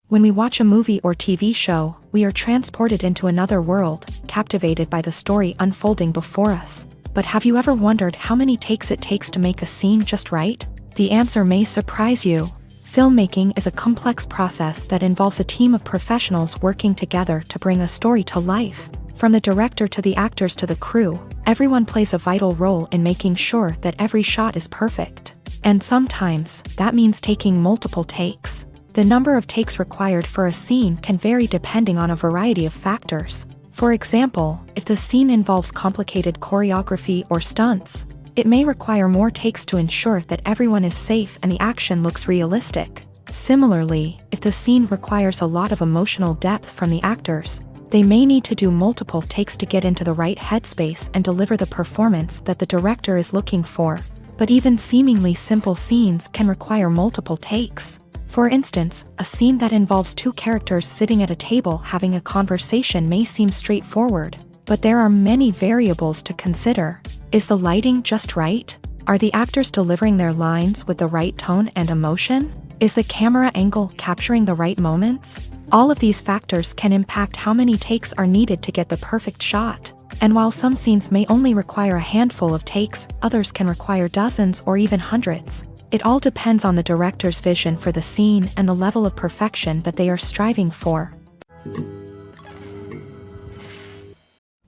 When we watch a movie or TV show, we are transported into another world, captivated by the story unfolding before us. But have you ever wondered how many takes it takes to make a scene just right? The answer may surprise you. Filmmaking is a complex process that involves a team of professionals working together to bring a story to life. From the director to the actors to the crew, everyone plays a vital role in making sure that every shot is perfect. And sometimes, that means taking multiple takes. The number of takes required for a scene can vary depending on a variety of factors. For example, if the scene involves complicated choreography or stunts, it may require more takes to ensure that everyone is safe and the action looks realistic. Similarly, if the scene requires a lot of emotional depth from the actors, they may need to do multiple takes to get into the right headspace and deliver the performance that the director is looking for. But even seemingly simple scenes can require multiple takes. For instance, a scene that involves two characters sitting at a table having a conversation may seem straightforward, but there are many variables to consider. Is the lighting just right? Are the actors delivering their lines with the right tone and emotion? Is the camera angle capturing the right moments? All of these factors can impact how many takes are needed to get the perfect shot. And while some scenes may only require a handful of takes, others can require dozens or even hundreds. It all depends on the director's vision for the scene and the level of perfection that they are striving for.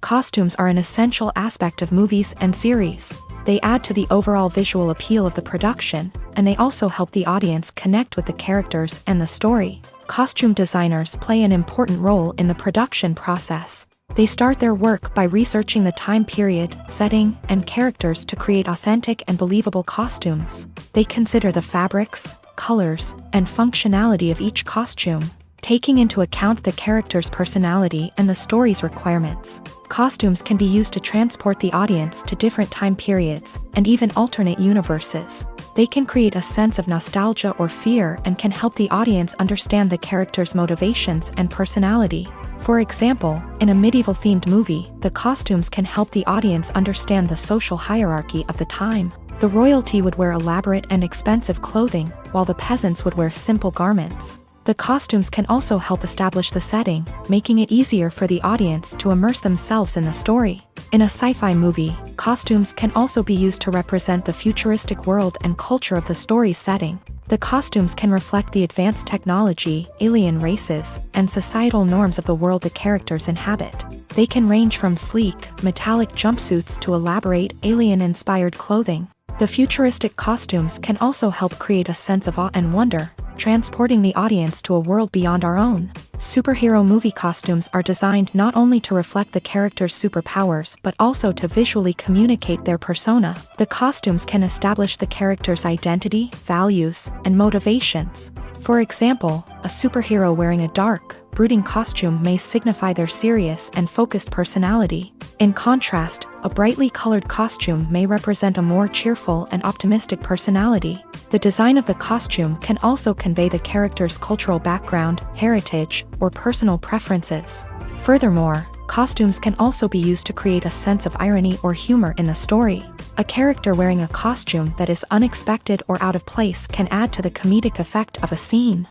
Costumes are an essential aspect of movies and series. They add to the overall visual appeal of the production, and they also help the audience connect with the characters and the story. Costume designers play an important role in the production process. They start their work by researching the time period, setting, and characters to create authentic and believable costumes. They consider the fabrics, colors, and functionality of each costume, taking into account the character's personality and the story's requirements. Costumes can be used to transport the audience to different time periods and even alternate universes. They can create a sense of nostalgia or fear and can help the audience understand the character's motivations and personality. For example, in a medieval-themed movie, the costumes can help the audience understand the social hierarchy of the time. The royalty would wear elaborate and expensive clothing, while the peasants would wear simple garments. The costumes can also help establish the setting, making it easier for the audience to immerse themselves in the story. In a sci-fi movie, costumes can also be used to represent the futuristic world and culture of the story's setting. The costumes can reflect the advanced technology, alien races, and societal norms of the world the characters inhabit. They can range from sleek, metallic jumpsuits to elaborate, alien-inspired clothing. The futuristic costumes can also help create a sense of awe and wonder, transporting the audience to a world beyond our own. Superhero movie costumes are designed not only to reflect the character's superpowers but also to visually communicate their persona. The costumes can establish the character's identity, values, and motivations. For example, a superhero wearing a dark, brooding costume may signify their serious and focused personality. In contrast, a brightly colored costume may represent a more cheerful and optimistic personality. The design of the costume can also convey the character's cultural background, heritage, or personal preferences. Furthermore, costumes can also be used to create a sense of irony or humor in the story. A character wearing a costume that is unexpected or out of place can add to the comedic effect of a scene.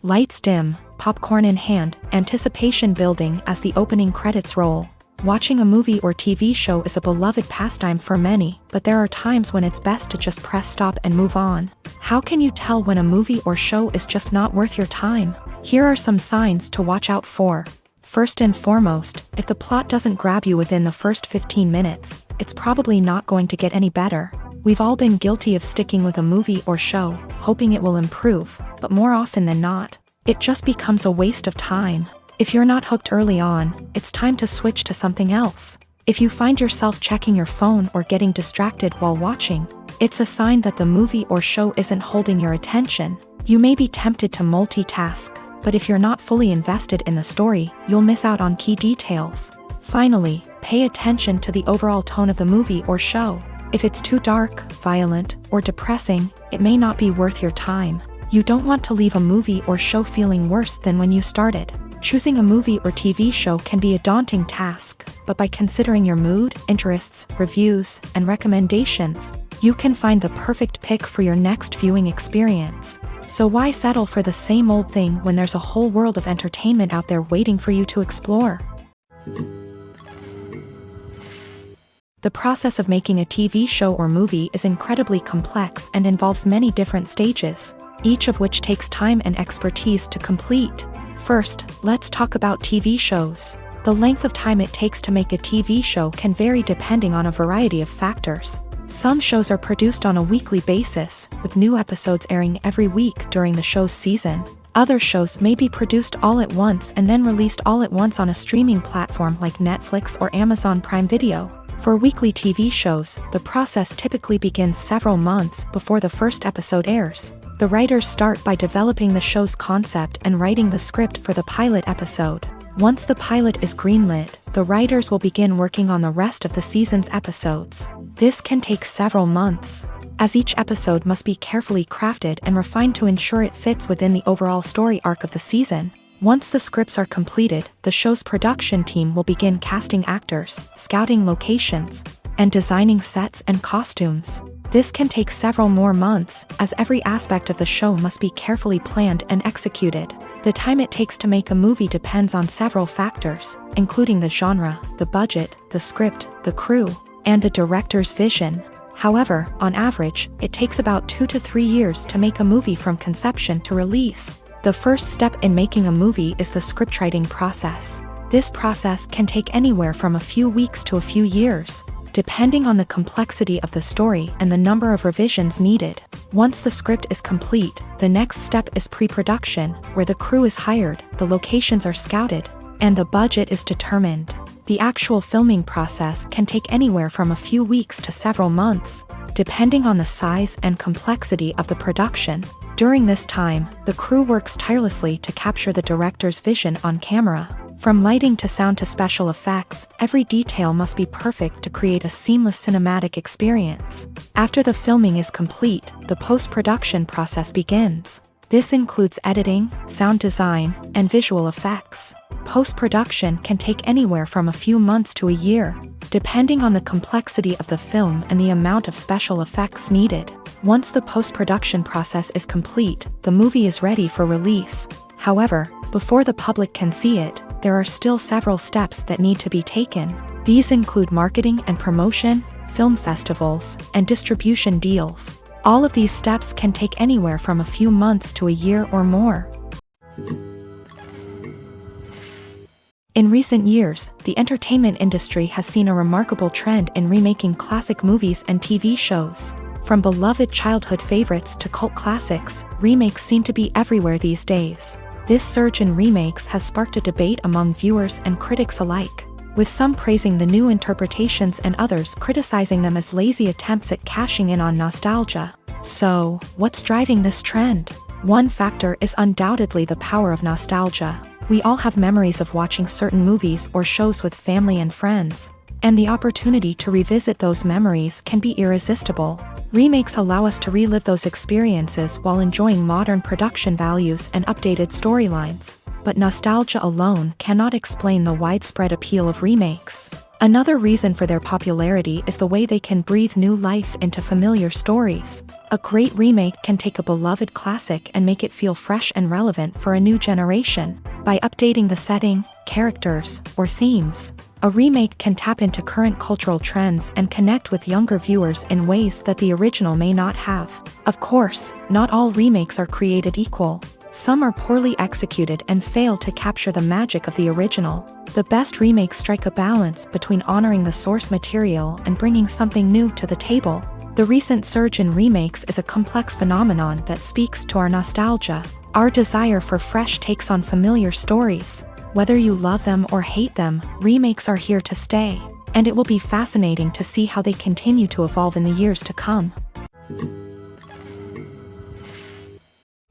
Lights dim, popcorn in hand, anticipation building as the opening credits roll. Watching a movie or TV show is a beloved pastime for many, but there are times when it's best to just press stop and move on. How can you tell when a movie or show is just not worth your time? Here are some signs to watch out for. First and foremost, if the plot doesn't grab you within the first 15 minutes, it's probably not going to get any better. We've all been guilty of sticking with a movie or show, hoping it will improve, but more often than not, it just becomes a waste of time. If you're not hooked early on, it's time to switch to something else. If you find yourself checking your phone or getting distracted while watching, it's a sign that the movie or show isn't holding your attention. You may be tempted to multitask, but if you're not fully invested in the story, you'll miss out on key details. Finally, pay attention to the overall tone of the movie or show. If it's too dark, violent, or depressing, it may not be worth your time. You don't want to leave a movie or show feeling worse than when you started. Choosing a movie or TV show can be a daunting task, but by considering your mood, interests, reviews, and recommendations, you can find the perfect pick for your next viewing experience. So why settle for the same old thing when there's a whole world of entertainment out there waiting for you to explore? The process of making a TV show or movie is incredibly complex and involves many different stages, each of which takes time and expertise to complete. First, let's talk about TV shows. The length of time it takes to make a TV show can vary depending on a variety of factors. Some shows are produced on a weekly basis, with new episodes airing every week during the show's season. Other shows may be produced all at once and then released all at once on a streaming platform like Netflix or Amazon Prime Video. For weekly TV shows, the process typically begins several months before the first episode airs. The writers start by developing the show's concept and writing the script for the pilot episode. Once the pilot is greenlit, the writers will begin working on the rest of the season's episodes. This can take several months, as each episode must be carefully crafted and refined to ensure it fits within the overall story arc of the season. Once the scripts are completed, the show's production team will begin casting actors, scouting locations, and designing sets and costumes. This can take several more months, as every aspect of the show must be carefully planned and executed. The time it takes to make a movie depends on several factors, including the genre, the budget, the script, the crew, and the director's vision. However, on average, it takes about 2 to 3 years to make a movie from conception to release. The first step in making a movie is the scriptwriting process. This process can take anywhere from a few weeks to a few years, depending on the complexity of the story and the number of revisions needed. Once the script is complete, the next step is pre-production, where the crew is hired, the locations are scouted, and the budget is determined. The actual filming process can take anywhere from a few weeks to several months, depending on the size and complexity of the production. During this time, the crew works tirelessly to capture the director's vision on camera. From lighting to sound to special effects, every detail must be perfect to create a seamless cinematic experience. After the filming is complete, the post-production process begins. This includes editing, sound design, and visual effects. Post-production can take anywhere from a few months to a year, depending on the complexity of the film and the amount of special effects needed. Once the post-production process is complete, the movie is ready for release. However, before the public can see it, there are still several steps that need to be taken. These include marketing and promotion, film festivals, and distribution deals. All of these steps can take anywhere from a few months to a year or more. In recent years, the entertainment industry has seen a remarkable trend in remaking classic movies and TV shows. From beloved childhood favorites to cult classics, remakes seem to be everywhere these days. This surge in remakes has sparked a debate among viewers and critics alike, with some praising the new interpretations and others criticizing them as lazy attempts at cashing in on nostalgia. So, what's driving this trend? One factor is undoubtedly the power of nostalgia. We all have memories of watching certain movies or shows with family and friends, and the opportunity to revisit those memories can be irresistible. Remakes allow us to relive those experiences while enjoying modern production values and updated storylines. But nostalgia alone cannot explain the widespread appeal of remakes. Another reason for their popularity is the way they can breathe new life into familiar stories. A great remake can take a beloved classic and make it feel fresh and relevant for a new generation. By updating the setting, characters, or themes, a remake can tap into current cultural trends and connect with younger viewers in ways that the original may not have. Of course, not all remakes are created equal. Some are poorly executed and fail to capture the magic of the original. The best remakes strike a balance between honoring the source material and bringing something new to the table. The recent surge in remakes is a complex phenomenon that speaks to our nostalgia, our desire for fresh takes on familiar stories. Whether you love them or hate them, remakes are here to stay, and it will be fascinating to see how they continue to evolve in the years to come.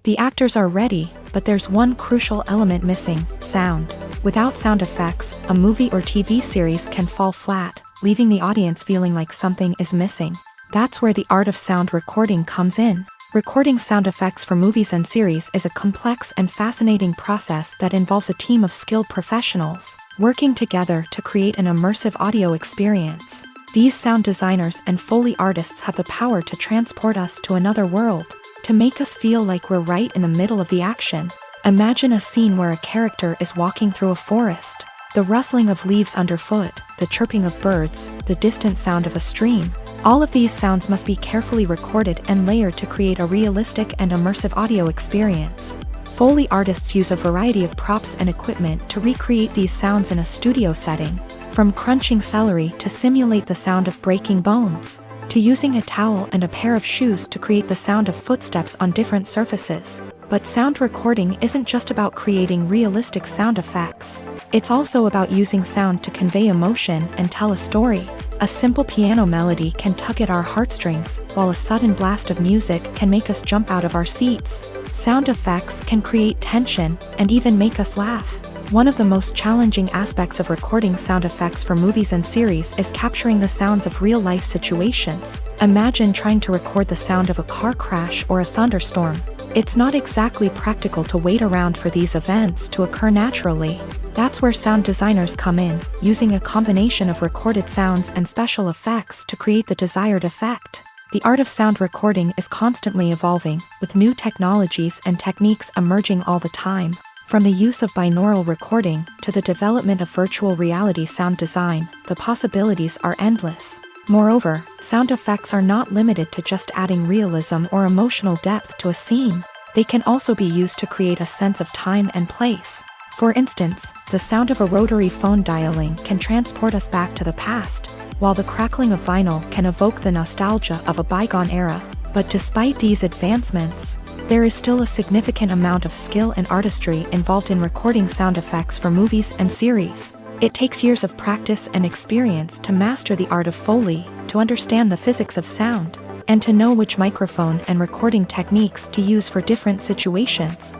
The actors are ready, but there's one crucial element missing: sound. Without sound effects, a movie or TV series can fall flat, leaving the audience feeling like something is missing. That's where the art of sound recording comes in. Recording sound effects for movies and series is a complex and fascinating process that involves a team of skilled professionals working together to create an immersive audio experience. These sound designers and Foley artists have the power to transport us to another world, to make us feel like we're right in the middle of the action. Imagine a scene where a character is walking through a forest. The rustling of leaves underfoot, the chirping of birds, the distant sound of a stream. All of these sounds must be carefully recorded and layered to create a realistic and immersive audio experience. Foley artists use a variety of props and equipment to recreate these sounds in a studio setting, from crunching celery to simulate the sound of breaking bones, to using a towel and a pair of shoes to create the sound of footsteps on different surfaces. But sound recording isn't just about creating realistic sound effects. It's also about using sound to convey emotion and tell a story. A simple piano melody can tug at our heartstrings, while a sudden blast of music can make us jump out of our seats. Sound effects can create tension and even make us laugh. One of the most challenging aspects of recording sound effects for movies and series is capturing the sounds of real-life situations. Imagine trying to record the sound of a car crash or a thunderstorm. It's not exactly practical to wait around for these events to occur naturally. That's where sound designers come in, using a combination of recorded sounds and special effects to create the desired effect. The art of sound recording is constantly evolving, with new technologies and techniques emerging all the time. From the use of binaural recording to the development of virtual reality sound design, the possibilities are endless. Moreover, sound effects are not limited to just adding realism or emotional depth to a scene. They can also be used to create a sense of time and place. For instance, the sound of a rotary phone dialing can transport us back to the past, while the crackling of vinyl can evoke the nostalgia of a bygone era. But despite these advancements, there is still a significant amount of skill and artistry involved in recording sound effects for movies and series. It takes years of practice and experience to master the art of Foley, to understand the physics of sound, and to know which microphone and recording techniques to use for different situations.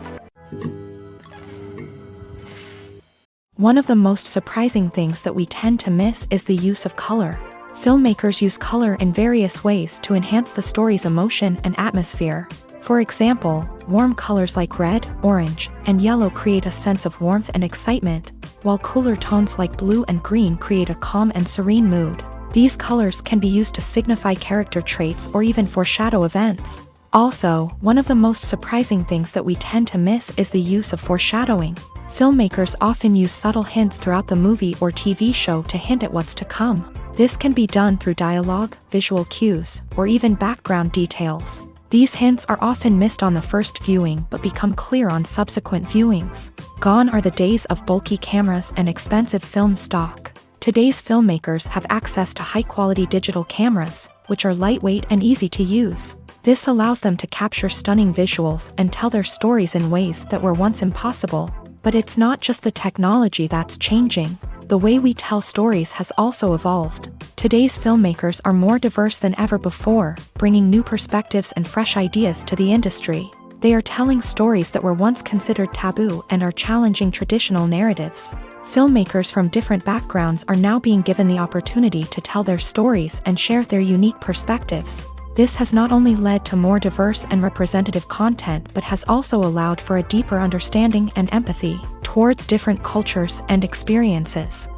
One of the most surprising things that we tend to miss is the use of color. Filmmakers use color in various ways to enhance the story's emotion and atmosphere. For example, warm colors like red, orange, and yellow create a sense of warmth and excitement, while cooler tones like blue and green create a calm and serene mood. These colors can be used to signify character traits or even foreshadow events. Also, one of the most surprising things that we tend to miss is the use of foreshadowing. Filmmakers often use subtle hints throughout the movie or TV show to hint at what's to come. This can be done through dialogue, visual cues, or even background details. These hints are often missed on the first viewing but become clear on subsequent viewings. Gone are the days of bulky cameras and expensive film stock. Today's filmmakers have access to high-quality digital cameras, which are lightweight and easy to use. This allows them to capture stunning visuals and tell their stories in ways that were once impossible. But it's not just the technology that's changing. The way we tell stories has also evolved. Today's filmmakers are more diverse than ever before, bringing new perspectives and fresh ideas to the industry. They are telling stories that were once considered taboo and are challenging traditional narratives. Filmmakers from different backgrounds are now being given the opportunity to tell their stories and share their unique perspectives. This has not only led to more diverse and representative content but has also allowed for a deeper understanding and empathy towards different cultures and experiences.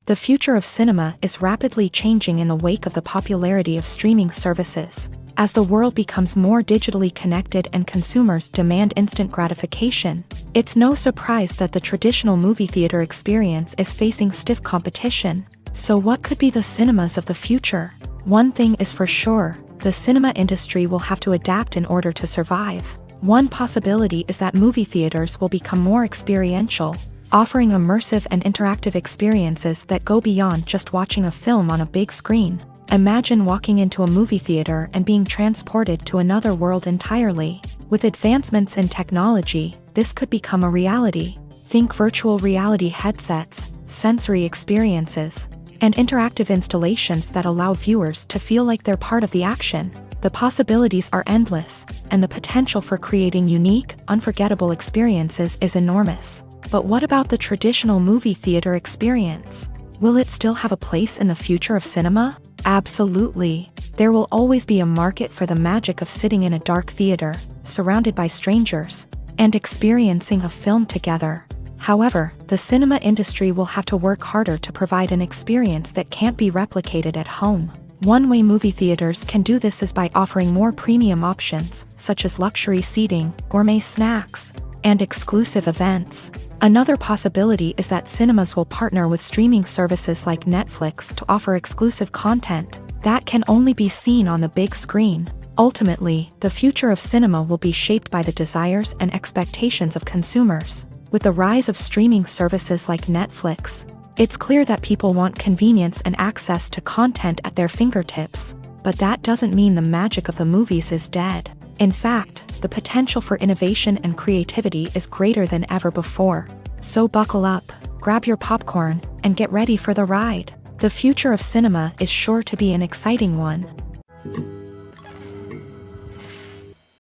The future of cinema is rapidly changing in the wake of the popularity of streaming services. As the world becomes more digitally connected and consumers demand instant gratification, it's no surprise that the traditional movie theater experience is facing stiff competition. So what could be the cinemas of the future? One thing is for sure, the cinema industry will have to adapt in order to survive. One possibility is that movie theaters will become more experiential, offering immersive and interactive experiences that go beyond just watching a film on a big screen. Imagine walking into a movie theater and being transported to another world entirely. With advancements in technology, this could become a reality. Think virtual reality headsets, sensory experiences, and interactive installations that allow viewers to feel like they're part of the action. The possibilities are endless, and the potential for creating unique, unforgettable experiences is enormous. But what about the traditional movie theater experience? Will it still have a place in the future of cinema? Absolutely. There will always be a market for the magic of sitting in a dark theater, surrounded by strangers, and experiencing a film together. However, the cinema industry will have to work harder to provide an experience that can't be replicated at home. One way movie theaters can do this is by offering more premium options, such as luxury seating, gourmet snacks, and exclusive events. Another possibility is that cinemas will partner with streaming services like Netflix to offer exclusive content that can only be seen on the big screen. Ultimately, the future of cinema will be shaped by the desires and expectations of consumers. With the rise of streaming services like Netflix, it's clear that people want convenience and access to content at their fingertips. But that doesn't mean the magic of the movies is dead. In fact, the potential for innovation and creativity is greater than ever before. So buckle up, grab your popcorn, and get ready for the ride. The future of cinema is sure to be an exciting one.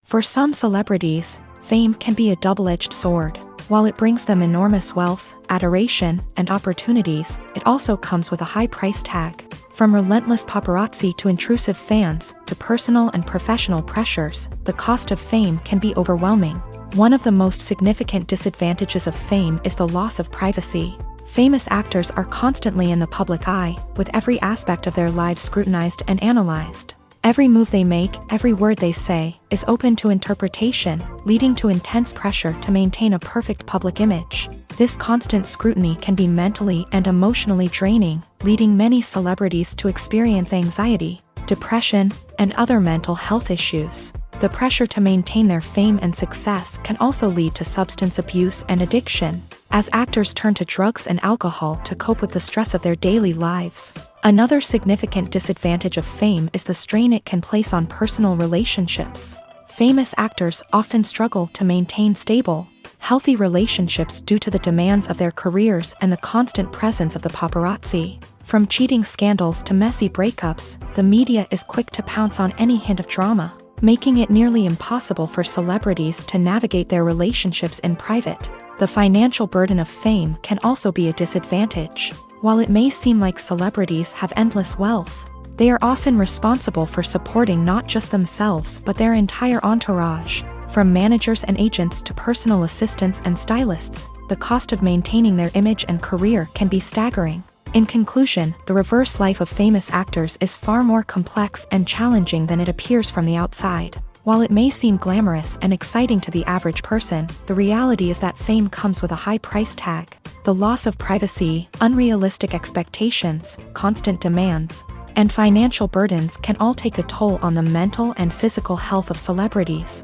For some celebrities, fame can be a double-edged sword. While it brings them enormous wealth, adoration, and opportunities, it also comes with a high price tag. From relentless paparazzi to intrusive fans, to personal and professional pressures, the cost of fame can be overwhelming. One of the most significant disadvantages of fame is the loss of privacy. Famous actors are constantly in the public eye, with every aspect of their lives scrutinized and analyzed. Every move they make, every word they say, is open to interpretation, leading to intense pressure to maintain a perfect public image. This constant scrutiny can be mentally and emotionally draining, leading many celebrities to experience anxiety, depression, and other mental health issues. The pressure to maintain their fame and success can also lead to substance abuse and addiction, as actors turn to drugs and alcohol to cope with the stress of their daily lives. Another significant disadvantage of fame is the strain it can place on personal relationships. Famous actors often struggle to maintain stable, healthy relationships due to the demands of their careers and the constant presence of the paparazzi. From cheating scandals to messy breakups, the media is quick to pounce on any hint of drama, making it nearly impossible for celebrities to navigate their relationships in private. The financial burden of fame can also be a disadvantage. While it may seem like celebrities have endless wealth, they are often responsible for supporting not just themselves but their entire entourage. From managers and agents to personal assistants and stylists, the cost of maintaining their image and career can be staggering. In conclusion, the reverse life of famous actors is far more complex and challenging than it appears from the outside. While it may seem glamorous and exciting to the average person, the reality is that fame comes with a high price tag. The loss of privacy, unrealistic expectations, constant demands, and financial burdens can all take a toll on the mental and physical health of celebrities.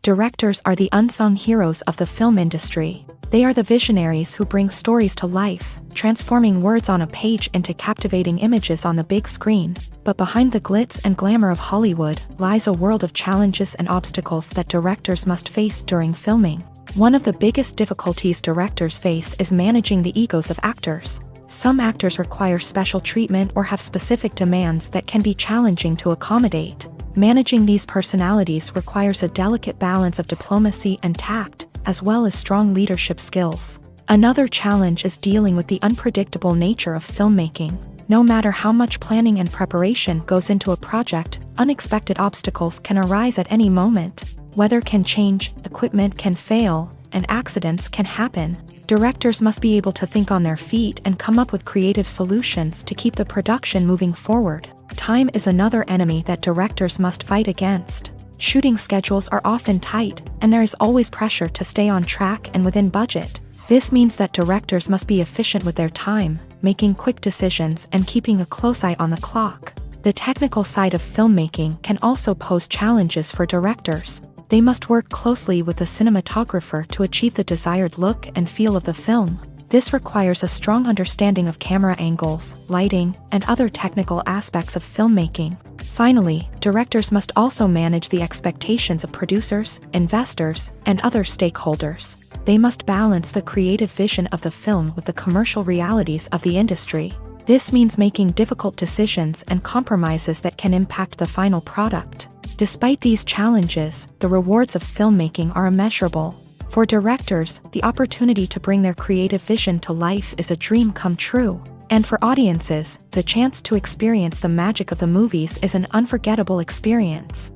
Directors are the unsung heroes of the film industry. They are the visionaries who bring stories to life, transforming words on a page into captivating images on the big screen. But behind the glitz and glamour of Hollywood lies a world of challenges and obstacles that directors must face during filming. One of the biggest difficulties directors face is managing the egos of actors. Some actors require special treatment or have specific demands that can be challenging to accommodate. Managing these personalities requires a delicate balance of diplomacy and tact, as well as strong leadership skills. Another challenge is dealing with the unpredictable nature of filmmaking. No matter how much planning and preparation goes into a project, unexpected obstacles can arise at any moment. Weather can change, equipment can fail, and accidents can happen. Directors must be able to think on their feet and come up with creative solutions to keep the production moving forward. Time is another enemy that directors must fight against. Shooting schedules are often tight, and there is always pressure to stay on track and within budget. This means that directors must be efficient with their time, making quick decisions and keeping a close eye on the clock. The technical side of filmmaking can also pose challenges for directors. They must work closely with the cinematographer to achieve the desired look and feel of the film. This requires a strong understanding of camera angles, lighting, and other technical aspects of filmmaking. Finally, directors must also manage the expectations of producers, investors, and other stakeholders. They must balance the creative vision of the film with the commercial realities of the industry. This means making difficult decisions and compromises that can impact the final product. Despite these challenges, the rewards of filmmaking are immeasurable. For directors, the opportunity to bring their creative vision to life is a dream come true. And for audiences, the chance to experience the magic of the movies is an unforgettable experience.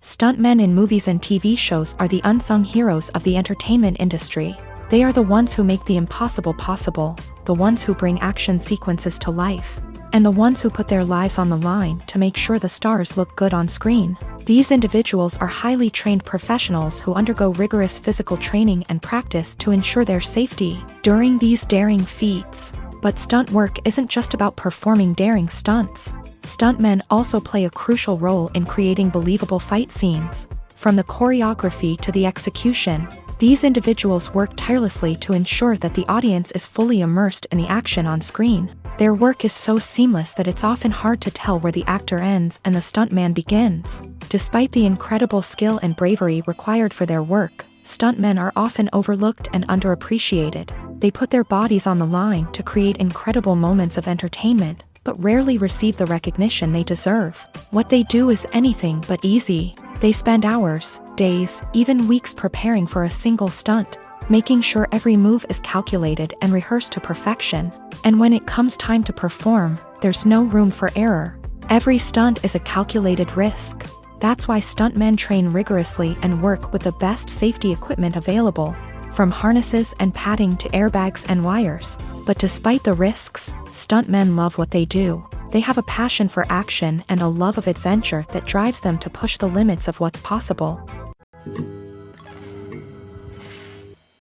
Stuntmen in movies and TV shows are the unsung heroes of the entertainment industry. They are the ones who make the impossible possible, the ones who bring action sequences to life, and the ones who put their lives on the line to make sure the stars look good on screen. These individuals are highly trained professionals who undergo rigorous physical training and practice to ensure their safety during these daring feats. But stunt work isn't just about performing daring stunts. Stuntmen also play a crucial role in creating believable fight scenes. From the choreography to the execution, these individuals work tirelessly to ensure that the audience is fully immersed in the action on screen. Their work is so seamless that it's often hard to tell where the actor ends and the stuntman begins. Despite the incredible skill and bravery required for their work, stuntmen are often overlooked and underappreciated. They put their bodies on the line to create incredible moments of entertainment, but rarely receive the recognition they deserve. What they do is anything but easy. They spend hours, days, even weeks preparing for a single stunt, making sure every move is calculated and rehearsed to perfection. And when it comes time to perform, there's no room for error. Every stunt is a calculated risk. That's why stuntmen train rigorously and work with the best safety equipment available, from harnesses and padding to airbags and wires. But despite the risks, stuntmen love what they do. They have a passion for action and a love of adventure that drives them to push the limits of what's possible.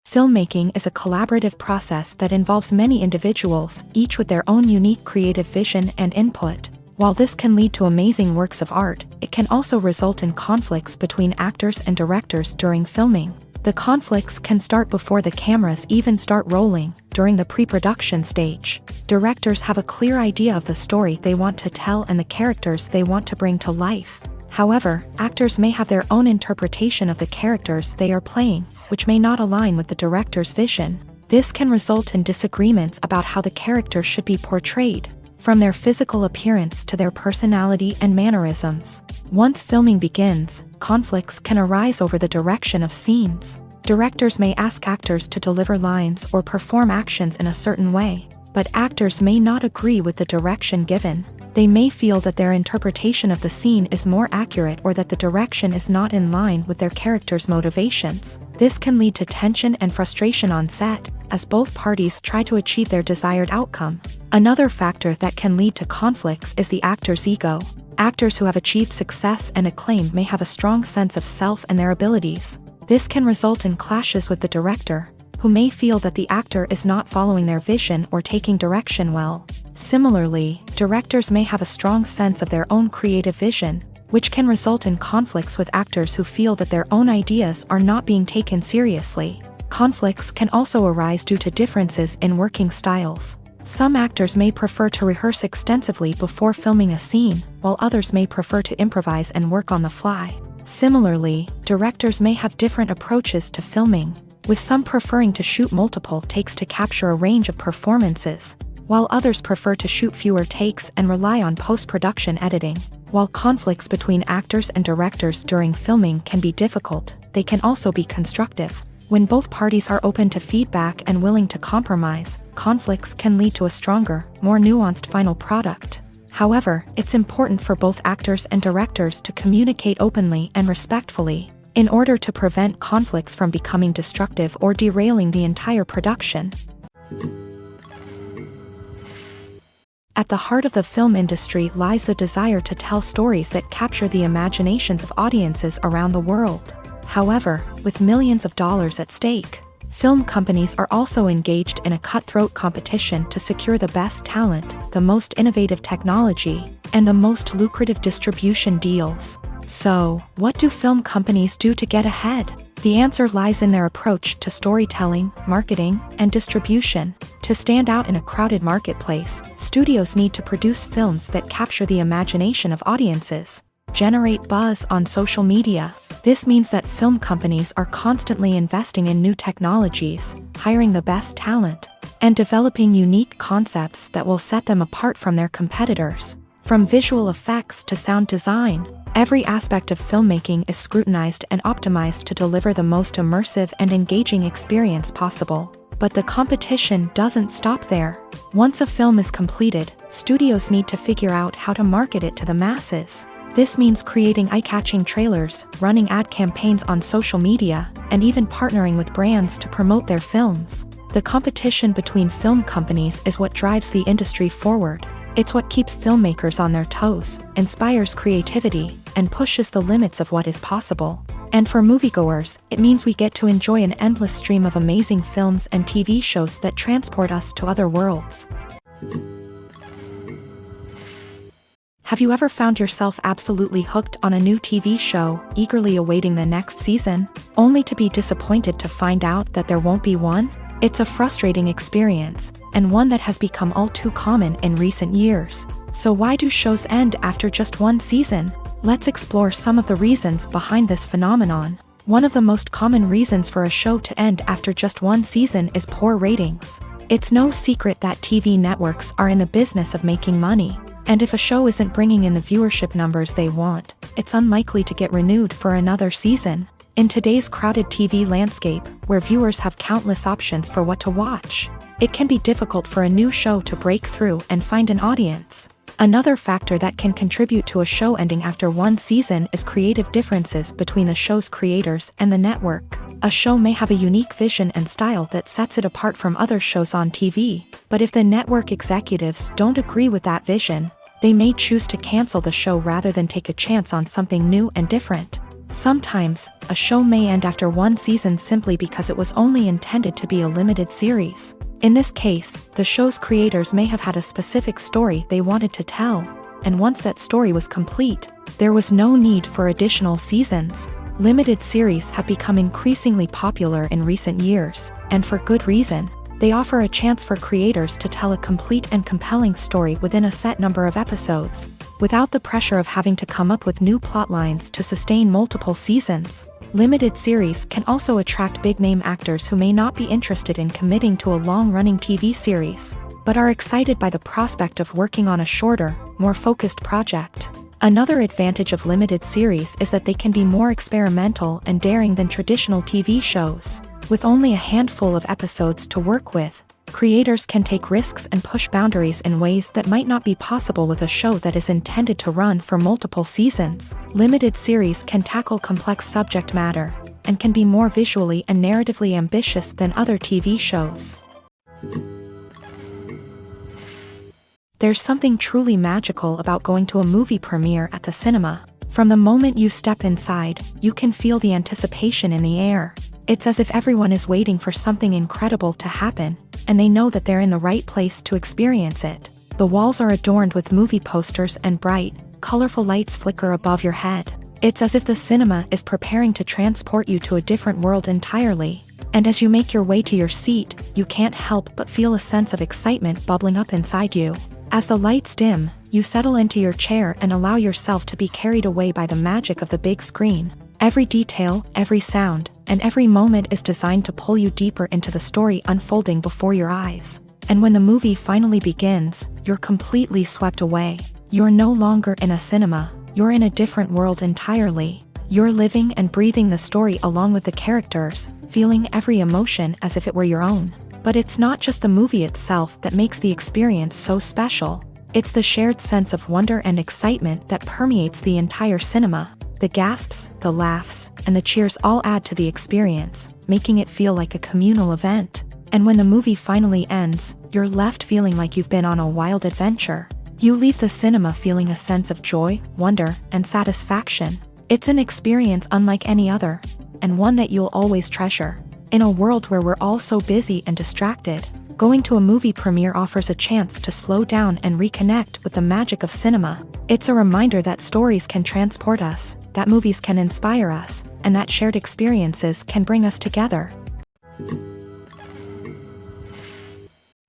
Filmmaking is a collaborative process that involves many individuals, each with their own unique creative vision and input. While this can lead to amazing works of art, it can also result in conflicts between actors and directors during filming. The conflicts can start before the cameras even start rolling, during the pre-production stage. Directors have a clear idea of the story they want to tell and the characters they want to bring to life. However, actors may have their own interpretation of the characters they are playing, which may not align with the director's vision. This can result in disagreements about how the character should be portrayed, from their physical appearance to their personality and mannerisms. Once filming begins, conflicts can arise over the direction of scenes. Directors may ask actors to deliver lines or perform actions in a certain way, but actors may not agree with the direction given. They may feel that their interpretation of the scene is more accurate or that the direction is not in line with their character's motivations. This can lead to tension and frustration on set, as both parties try to achieve their desired outcome. Another factor that can lead to conflicts is the actor's ego. Actors who have achieved success and acclaim may have a strong sense of self and their abilities. This can result in clashes with the director, who may feel that the actor is not following their vision or taking direction well. Similarly, directors may have a strong sense of their own creative vision, which can result in conflicts with actors who feel that their own ideas are not being taken seriously. Conflicts can also arise due to differences in working styles. Some actors may prefer to rehearse extensively before filming a scene, while others may prefer to improvise and work on the fly. Similarly, directors may have different approaches to filming, with some preferring to shoot multiple takes to capture a range of performances, while others prefer to shoot fewer takes and rely on post-production editing. While conflicts between actors and directors during filming can be difficult, they can also be constructive. When both parties are open to feedback and willing to compromise, conflicts can lead to a stronger, more nuanced final product. However, it's important for both actors and directors to communicate openly and respectfully, in order to prevent conflicts from becoming destructive or derailing the entire production. At the heart of the film industry lies the desire to tell stories that capture the imaginations of audiences around the world. However, with millions of dollars at stake, film companies are also engaged in a cutthroat competition to secure the best talent, the most innovative technology, and the most lucrative distribution deals. So, what do film companies do to get ahead? The answer lies in their approach to storytelling, marketing, and distribution. To stand out in a crowded marketplace, studios need to produce films that capture the imagination of audiences, generate buzz on social media. This means that film companies are constantly investing in new technologies, hiring the best talent, and developing unique concepts that will set them apart from their competitors. From visual effects to sound design, Every aspect of filmmaking is scrutinized and optimized to deliver the most immersive and engaging experience possible. But the competition doesn't stop there. Once a film is completed, studios need to figure out how to market it to the masses. This means creating eye-catching trailers, running ad campaigns on social media, and even partnering with brands to promote their films. The competition between film companies is what drives the industry forward. It's what keeps filmmakers on their toes, inspires creativity, and pushes the limits of what is possible. And for moviegoers, it means we get to enjoy an endless stream of amazing films and TV shows that transport us to other worlds. Have you ever found yourself absolutely hooked on a new TV show, eagerly awaiting the next season, only to be disappointed to find out that there won't be one? It's a frustrating experience, and one that has become all too common in recent years. So why do shows end after just one season? Let's explore some of the reasons behind this phenomenon. One of the most common reasons for a show to end after just one season is poor ratings. It's no secret that TV networks are in the business of making money, and if a show isn't bringing in the viewership numbers they want, it's unlikely to get renewed for another season. In today's crowded TV landscape, where viewers have countless options for what to watch, it can be difficult for a new show to break through and find an audience. Another factor that can contribute to a show ending after one season is creative differences between the show's creators and the network. A show may have a unique vision and style that sets it apart from other shows on TV, but if the network executives don't agree with that vision, they may choose to cancel the show rather than take a chance on something new and different. Sometimes, a show may end after one season simply because it was only intended to be a limited series. In this case, the show's creators may have had a specific story they wanted to tell, and once that story was complete, there was no need for additional seasons. Limited series have become increasingly popular in recent years, and for good reason. They offer a chance for creators to tell a complete and compelling story within a set number of episodes, without the pressure of having to come up with new plot lines to sustain multiple seasons. Limited series can also attract big-name actors who may not be interested in committing to a long-running TV series, but are excited by the prospect of working on a shorter, more focused project. Another advantage of limited series is that they can be more experimental and daring than traditional TV shows. With only a handful of episodes to work with, creators can take risks and push boundaries in ways that might not be possible with a show that is intended to run for multiple seasons. Limited series can tackle complex subject matter, and can be more visually and narratively ambitious than other TV shows. There's something truly magical about going to a movie premiere at the cinema. From the moment you step inside, you can feel the anticipation in the air. It's as if everyone is waiting for something incredible to happen, and they know that they're in the right place to experience it. The walls are adorned with movie posters and bright, colorful lights flicker above your head. It's as if the cinema is preparing to transport you to a different world entirely. And as you make your way to your seat, you can't help but feel a sense of excitement bubbling up inside you. As the lights dim, you settle into your chair and allow yourself to be carried away by the magic of the big screen. Every detail, every sound, and every moment is designed to pull you deeper into the story unfolding before your eyes. And when the movie finally begins, you're completely swept away. You're no longer in a cinema, you're in a different world entirely. You're living and breathing the story along with the characters, feeling every emotion as if it were your own. But it's not just the movie itself that makes the experience so special. It's the shared sense of wonder and excitement that permeates the entire cinema. The gasps, the laughs, and the cheers all add to the experience, making it feel like a communal event. And when the movie finally ends, you're left feeling like you've been on a wild adventure. You leave the cinema feeling a sense of joy, wonder, and satisfaction. It's an experience unlike any other, and one that you'll always treasure. In a world where we're all so busy and distracted, going to a movie premiere offers a chance to slow down and reconnect with the magic of cinema. It's a reminder that stories can transport us, that movies can inspire us, and that shared experiences can bring us together.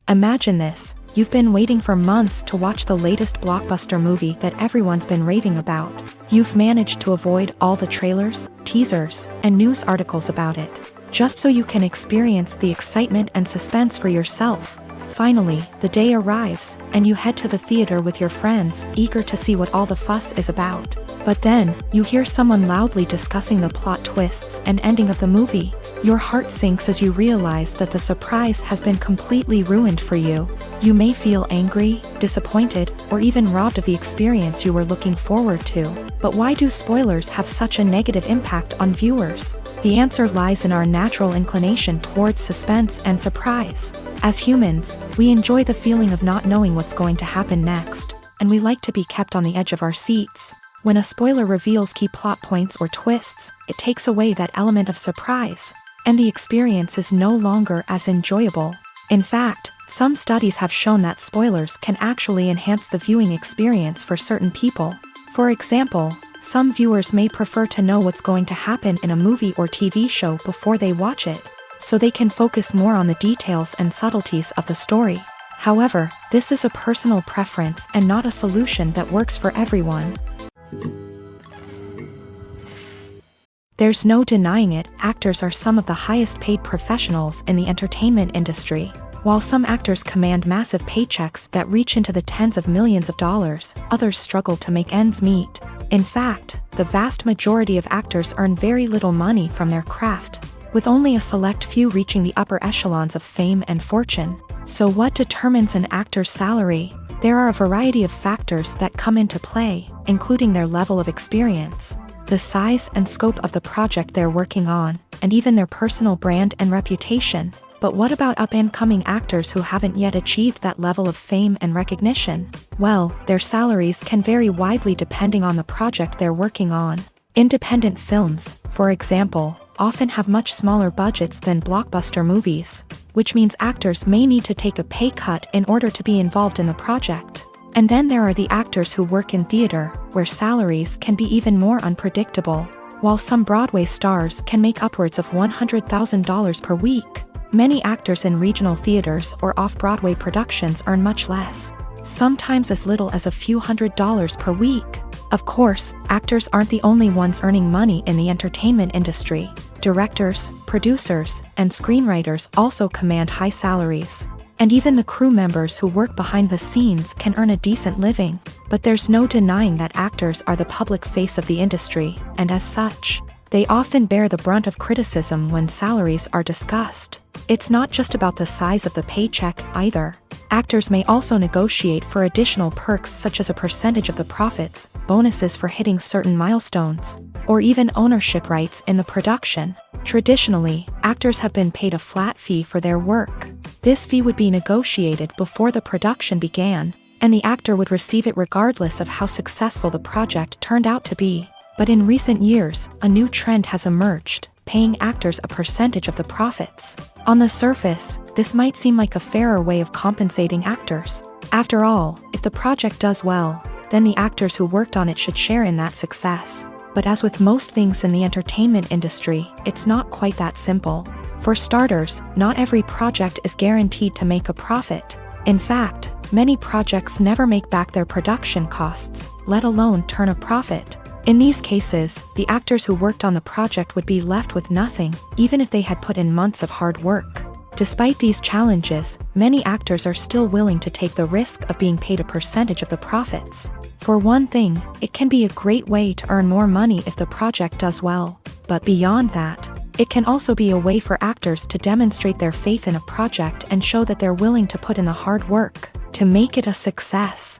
Imagine this: you've been waiting for months to watch the latest blockbuster movie that everyone's been raving about. You've managed to avoid all the trailers, teasers, and news articles about it, just so you can experience the excitement and suspense for yourself. Finally, the day arrives, and you head to the theater with your friends, eager to see what all the fuss is about. But then, you hear someone loudly discussing the plot twists and ending of the movie. Your heart sinks as you realize that the surprise has been completely ruined for you. You may feel angry, disappointed, or even robbed of the experience you were looking forward to. But why do spoilers have such a negative impact on viewers? The answer lies in our natural inclination towards suspense and surprise. As humans, we enjoy the feeling of not knowing what's going to happen next, and we like to be kept on the edge of our seats. When a spoiler reveals key plot points or twists, it takes away that element of surprise, and the experience is no longer as enjoyable. In fact, some studies have shown that spoilers can actually enhance the viewing experience for certain people. For example, some viewers may prefer to know what's going to happen in a movie or TV show before they watch it, so they can focus more on the details and subtleties of the story. However, this is a personal preference and not a solution that works for everyone. There's no denying it, actors are some of the highest paid professionals in the entertainment industry. While some actors command massive paychecks that reach into the tens of millions of dollars, others struggle to make ends meet. In fact, the vast majority of actors earn very little money from their craft, with only a select few reaching the upper echelons of fame and fortune. So what determines an actor's salary? There are a variety of factors that come into play, including their level of experience, the size and scope of the project they're working on, and even their personal brand and reputation. But what about up-and-coming actors who haven't yet achieved that level of fame and recognition? Well, their salaries can vary widely depending on the project they're working on. Independent films, for example, often have much smaller budgets than blockbuster movies, which means actors may need to take a pay cut in order to be involved in the project. And then there are the actors who work in theater, where salaries can be even more unpredictable. While some Broadway stars can make upwards of $100,000 per week, many actors in regional theaters or off-Broadway productions earn much less, sometimes as little as a few $100s per week. Of course, actors aren't the only ones earning money in the entertainment industry. Directors, producers, and screenwriters also command high salaries. And even the crew members who work behind the scenes can earn a decent living. But there's no denying that actors are the public face of the industry, and as such, they often bear the brunt of criticism when salaries are discussed. It's not just about the size of the paycheck either. Actors may also negotiate for additional perks such as a percentage of the profits, bonuses for hitting certain milestones, or even ownership rights in the production. Traditionally, actors have been paid a flat fee for their work. This fee would be negotiated before the production began, and the actor would receive it regardless of how successful the project turned out to be. But in recent years, a new trend has emerged, paying actors a percentage of the profits. On the surface, this might seem like a fairer way of compensating actors. After all, if the project does well, then the actors who worked on it should share in that success. But as with most things in the entertainment industry, it's not quite that simple. For starters, not every project is guaranteed to make a profit. In fact, many projects never make back their production costs, let alone turn a profit. In these cases, the actors who worked on the project would be left with nothing, even if they had put in months of hard work. Despite these challenges, many actors are still willing to take the risk of being paid a percentage of the profits. For one thing, it can be a great way to earn more money if the project does well. But beyond that, it can also be a way for actors to demonstrate their faith in a project and show that they're willing to put in the hard work to make it a success.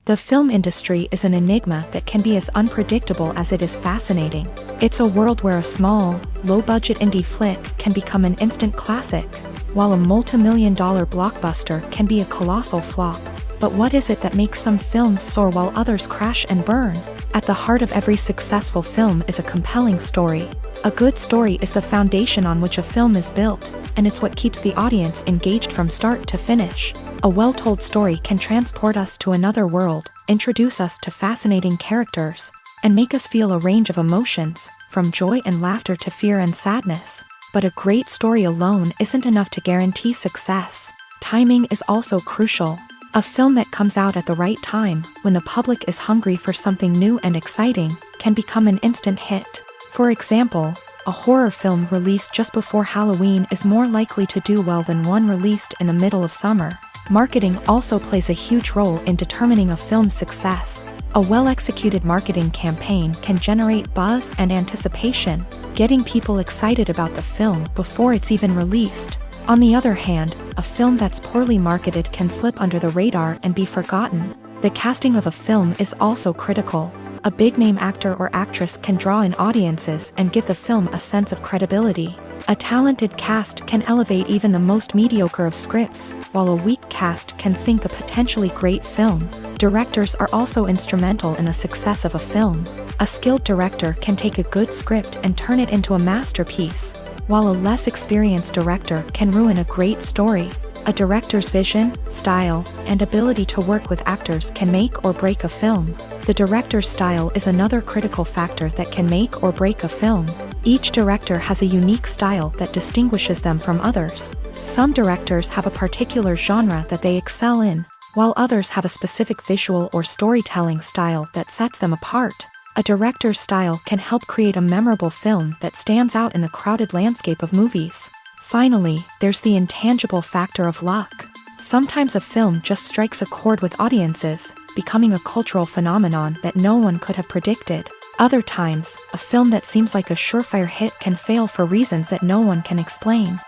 The film industry is an enigma that can be as unpredictable as it is fascinating. It's a world where a small, low-budget indie flick can become an instant classic, while a multi-million-dollar blockbuster can be a colossal flop. But what is it that makes some films soar while others crash and burn? At the heart of every successful film is a compelling story. A good story is the foundation on which a film is built, and it's what keeps the audience engaged from start to finish. A well-told story can transport us to another world, introduce us to fascinating characters, and make us feel a range of emotions, from joy and laughter to fear and sadness. But a great story alone isn't enough to guarantee success. Timing is also crucial. A film that comes out at the right time, when the public is hungry for something new and exciting, can become an instant hit. For example, a horror film released just before Halloween is more likely to do well than one released in the middle of summer. Marketing also plays a huge role in determining a film's success. A well-executed marketing campaign can generate buzz and anticipation, getting people excited about the film before it's even released. On the other hand, a film that's poorly marketed can slip under the radar and be forgotten. The casting of a film is also critical. A big-name actor or actress can draw in audiences and give the film a sense of credibility. A talented cast can elevate even the most mediocre of scripts, while a weak cast can sink a potentially great film. Directors are also instrumental in the success of a film. A skilled director can take a good script and turn it into a masterpiece, while a less experienced director can ruin a great story. A director's vision, style, and ability to work with actors can make or break a film. The director's style is another critical factor that can make or break a film. Each director has a unique style that distinguishes them from others. Some directors have a particular genre that they excel in, while others have a specific visual or storytelling style that sets them apart. A director's style can help create a memorable film that stands out in the crowded landscape of movies. Finally, there's the intangible factor of luck. Sometimes a film just strikes a chord with audiences, becoming a cultural phenomenon that no one could have predicted. Other times, a film that seems like a surefire hit can fail for reasons that no one can explain.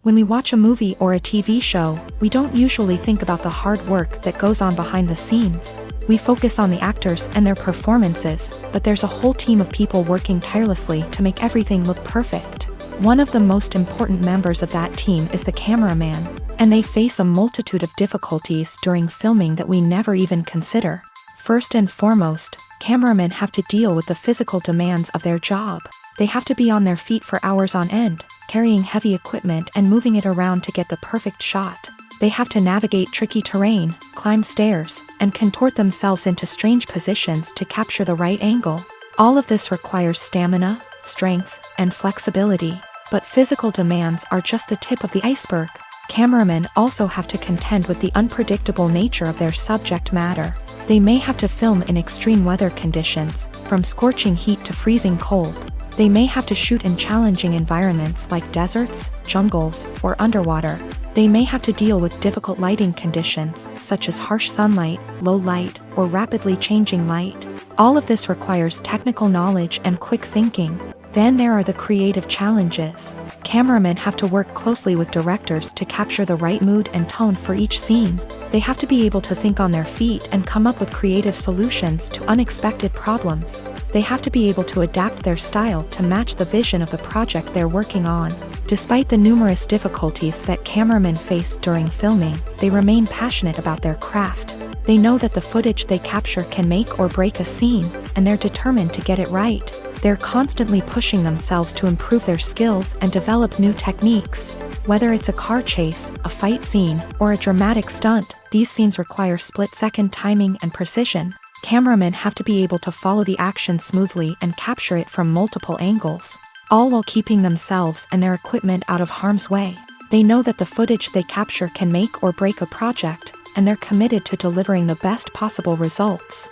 When we watch a movie or a TV show, we don't usually think about the hard work that goes on behind the scenes. We focus on the actors and their performances, but there's a whole team of people working tirelessly to make everything look perfect. One of the most important members of that team is the cameraman, and they face a multitude of difficulties during filming that we never even consider. First and foremost, cameramen have to deal with the physical demands of their job. They have to be on their feet for hours on end, carrying heavy equipment and moving it around to get the perfect shot. They have to navigate tricky terrain, climb stairs, and contort themselves into strange positions to capture the right angle. All of this requires stamina, strength, and flexibility. But physical demands are just the tip of the iceberg. Cameramen also have to contend with the unpredictable nature of their subject matter. They may have to film in extreme weather conditions, from scorching heat to freezing cold. They may have to shoot in challenging environments like deserts, jungles, or underwater. They may have to deal with difficult lighting conditions, such as harsh sunlight, low light, or rapidly changing light. All of this requires technical knowledge and quick thinking. Then there are the creative challenges. Cameramen have to work closely with directors to capture the right mood and tone for each scene. They have to be able to think on their feet and come up with creative solutions to unexpected problems. They have to be able to adapt their style to match the vision of the project they're working on. Despite the numerous difficulties that cameramen face during filming, they remain passionate about their craft. They know that the footage they capture can make or break a scene, and they're determined to get it right. They're constantly pushing themselves to improve their skills and develop new techniques. Whether it's a car chase, a fight scene, or a dramatic stunt, these scenes require split-second timing and precision. Cameramen have to be able to follow the action smoothly and capture it from multiple angles, all while keeping themselves and their equipment out of harm's way. They know that the footage they capture can make or break a project, and they're committed to delivering the best possible results.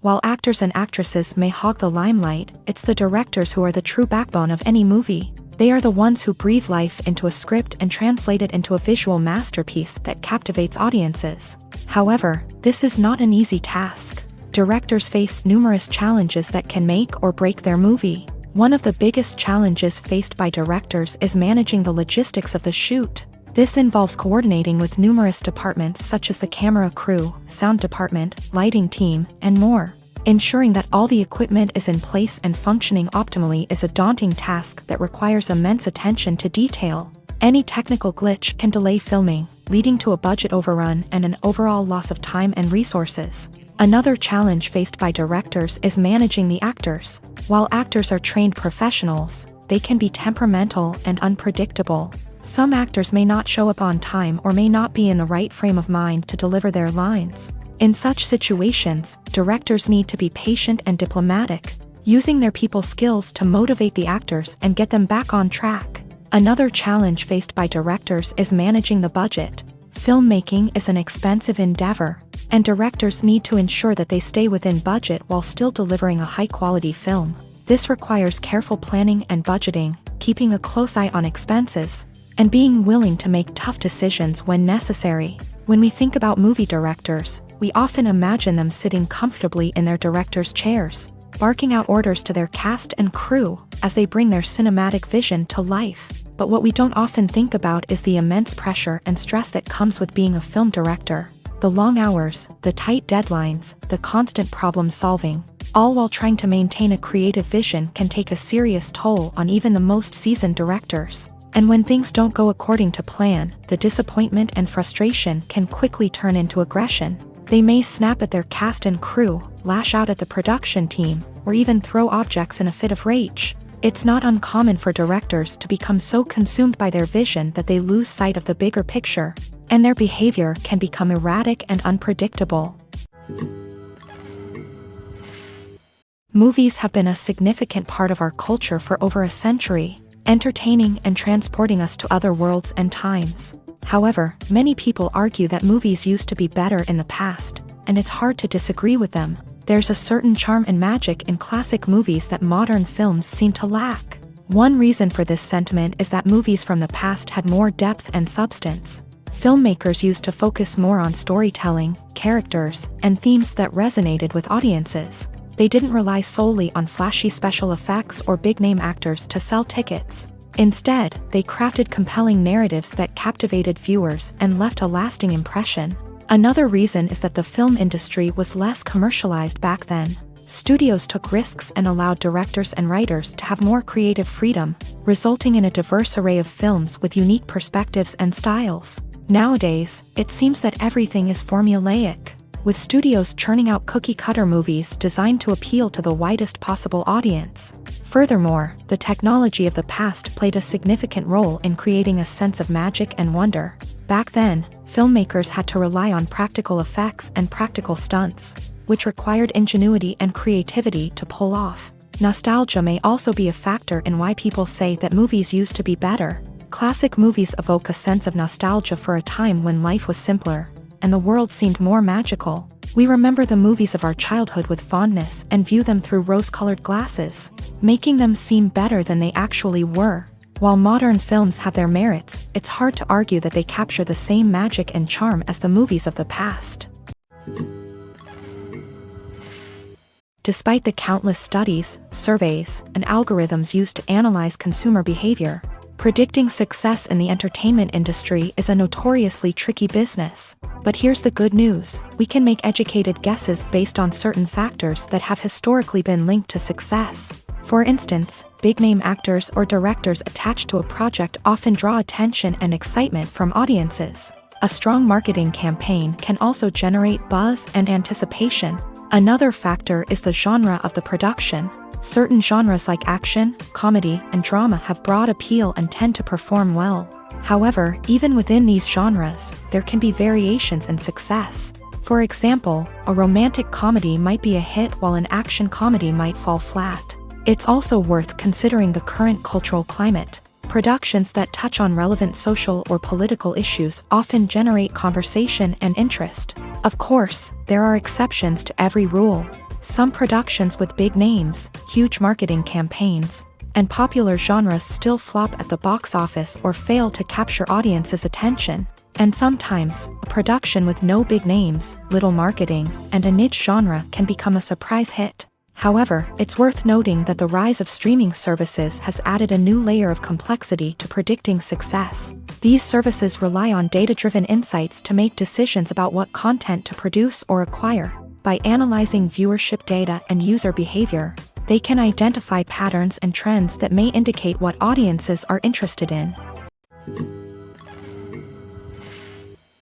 While actors and actresses may hog the limelight, it's the directors who are the true backbone of any movie. They are the ones who breathe life into a script and translate it into a visual masterpiece that captivates audiences. However, this is not an easy task. Directors face numerous challenges that can make or break their movie. One of the biggest challenges faced by directors is managing the logistics of the shoot. This involves coordinating with numerous departments such as the camera crew, sound department, lighting team, and more. Ensuring that all the equipment is in place and functioning optimally is a daunting task that requires immense attention to detail. Any technical glitch can delay filming, leading to a budget overrun and an overall loss of time and resources. Another challenge faced by directors is managing the actors. While actors are trained professionals, they can be temperamental and unpredictable. Some actors may not show up on time or may not be in the right frame of mind to deliver their lines. In such situations, directors need to be patient and diplomatic, using their people skills to motivate the actors and get them back on track. Another challenge faced by directors is managing the budget. Filmmaking is an expensive endeavor, and directors need to ensure that they stay within budget while still delivering a high-quality film. This requires careful planning and budgeting, keeping a close eye on expenses, and being willing to make tough decisions when necessary. When we think about movie directors, we often imagine them sitting comfortably in their director's chairs, barking out orders to their cast and crew as they bring their cinematic vision to life. But what we don't often think about is the immense pressure and stress that comes with being a film director. The long hours, the tight deadlines, the constant problem solving, all while trying to maintain a creative vision can take a serious toll on even the most seasoned directors. And when things don't go according to plan, the disappointment and frustration can quickly turn into aggression. They may snap at their cast and crew, lash out at the production team, or even throw objects in a fit of rage. It's not uncommon for directors to become so consumed by their vision that they lose sight of the bigger picture, and their behavior can become erratic and unpredictable. Movies have been a significant part of our culture for over a century, entertaining and transporting us to other worlds and times. However, many people argue that movies used to be better in the past, and it's hard to disagree with them. There's a certain charm and magic in classic movies that modern films seem to lack. One reason for this sentiment is that movies from the past had more depth and substance. Filmmakers used to focus more on storytelling, characters, and themes that resonated with audiences. They didn't rely solely on flashy special effects or big-name actors to sell tickets. Instead, they crafted compelling narratives that captivated viewers and left a lasting impression. Another reason is that the film industry was less commercialized back then. Studios took risks and allowed directors and writers to have more creative freedom, resulting in a diverse array of films with unique perspectives and styles. Nowadays, it seems that everything is formulaic, with studios churning out cookie-cutter movies designed to appeal to the widest possible audience. Furthermore, the technology of the past played a significant role in creating a sense of magic and wonder. Back then, filmmakers had to rely on practical effects and practical stunts, which required ingenuity and creativity to pull off. Nostalgia may also be a factor in why people say that movies used to be better. Classic movies evoke a sense of nostalgia for a time when life was simpler, and the world seemed more magical. We remember the movies of our childhood with fondness and view them through rose-colored glasses, making them seem better than they actually were. While modern films have their merits, it's hard to argue that they capture the same magic and charm as the movies of the past. Despite the countless studies, surveys, and algorithms used to analyze consumer behavior, predicting success in the entertainment industry is a notoriously tricky business. But here's the good news: we can make educated guesses based on certain factors that have historically been linked to success. For instance, big-name actors or directors attached to a project often draw attention and excitement from audiences. A strong marketing campaign can also generate buzz and anticipation. Another factor is the genre of the production. Certain genres like action, comedy, and drama have broad appeal and tend to perform well. However, even within these genres, there can be variations in success. For example, a romantic comedy might be a hit while an action comedy might fall flat. It's also worth considering the current cultural climate. Productions that touch on relevant social or political issues often generate conversation and interest. Of course, there are exceptions to every rule. Some productions with big names, huge marketing campaigns, and popular genres still flop at the box office or fail to capture audiences' attention. And sometimes, a production with no big names, little marketing, and a niche genre can become a surprise hit. However, it's worth noting that the rise of streaming services has added a new layer of complexity to predicting success. These services rely on data-driven insights to make decisions about what content to produce or acquire. By analyzing viewership data and user behavior, they can identify patterns and trends that may indicate what audiences are interested in.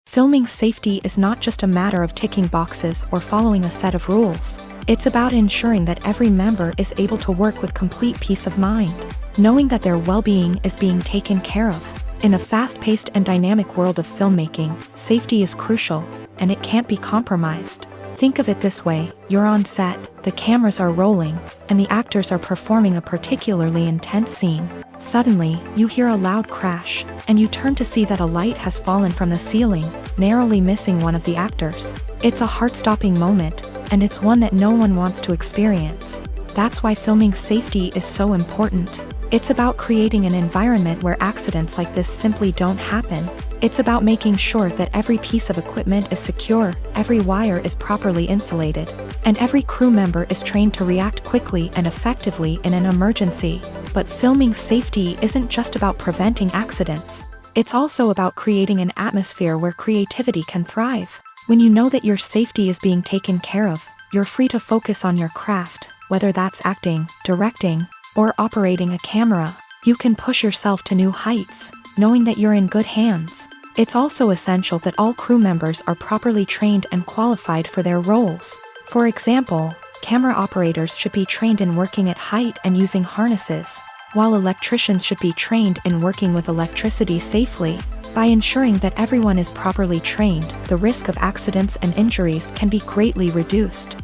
Filming safety is not just a matter of ticking boxes or following a set of rules. It's about ensuring that every member is able to work with complete peace of mind, knowing that their well-being is being taken care of. In a fast-paced and dynamic world of filmmaking, safety is crucial, and it can't be compromised. Think of it this way: you're on set, the cameras are rolling, and the actors are performing a particularly intense scene. Suddenly, you hear a loud crash, and you turn to see that a light has fallen from the ceiling, narrowly missing one of the actors. It's a heart-stopping moment, and it's one that no one wants to experience. That's why filming safety is so important. It's about creating an environment where accidents like this simply don't happen. It's about making sure that every piece of equipment is secure, every wire is properly insulated, and every crew member is trained to react quickly and effectively in an emergency. But filming safety isn't just about preventing accidents. It's also about creating an atmosphere where creativity can thrive. When you know that your safety is being taken care of, you're free to focus on your craft, whether that's acting, directing, or operating a camera. You can push yourself to new heights, knowing that you're in good hands. It's also essential that all crew members are properly trained and qualified for their roles. For example, camera operators should be trained in working at height and using harnesses, while electricians should be trained in working with electricity safely. By ensuring that everyone is properly trained, the risk of accidents and injuries can be greatly reduced.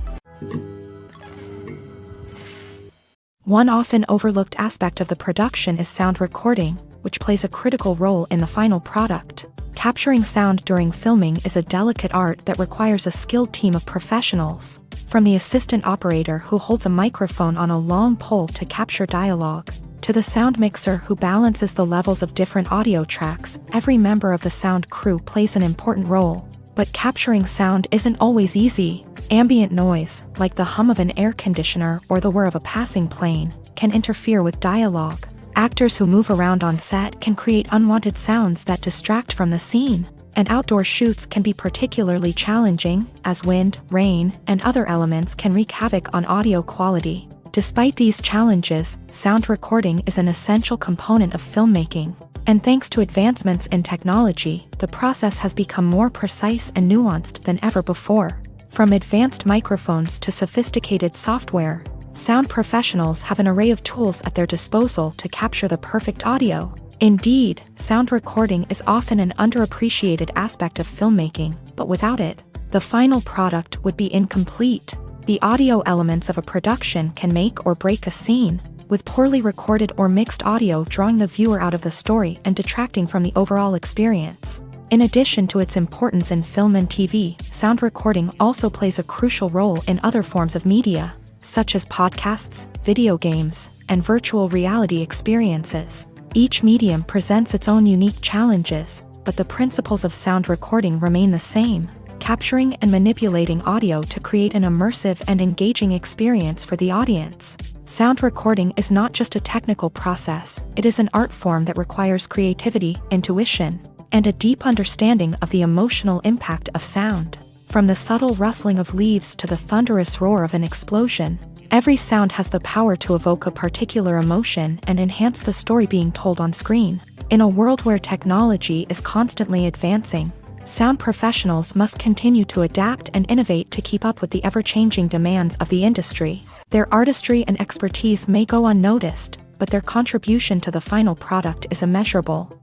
One often overlooked aspect of the production is sound recording, which plays a critical role in the final product. Capturing sound during filming is a delicate art that requires a skilled team of professionals. From the assistant operator who holds a microphone on a long pole to capture dialogue, to the sound mixer who balances the levels of different audio tracks, every member of the sound crew plays an important role. But capturing sound isn't always easy. Ambient noise, like the hum of an air conditioner or the whir of a passing plane, can interfere with dialogue. Actors who move around on set can create unwanted sounds that distract from the scene. And outdoor shoots can be particularly challenging, as wind, rain, and other elements can wreak havoc on audio quality. Despite these challenges, sound recording is an essential component of filmmaking. And thanks to advancements in technology, the process has become more precise and nuanced than ever before. From advanced microphones to sophisticated software, sound professionals have an array of tools at their disposal to capture the perfect audio. Indeed, sound recording is often an underappreciated aspect of filmmaking, but without it, the final product would be incomplete. The audio elements of a production can make or break a scene, with poorly recorded or mixed audio drawing the viewer out of the story and detracting from the overall experience. In addition to its importance in film and TV, sound recording also plays a crucial role in other forms of media, such as podcasts, video games, and virtual reality experiences. Each medium presents its own unique challenges, but the principles of sound recording remain the same: capturing and manipulating audio to create an immersive and engaging experience for the audience. Sound recording is not just a technical process, it is an art form that requires creativity, intuition, and a deep understanding of the emotional impact of sound. From the subtle rustling of leaves to the thunderous roar of an explosion, every sound has the power to evoke a particular emotion and enhance the story being told on screen. In a world where technology is constantly advancing, sound professionals must continue to adapt and innovate to keep up with the ever-changing demands of the industry. Their artistry and expertise may go unnoticed, but their contribution to the final product is immeasurable.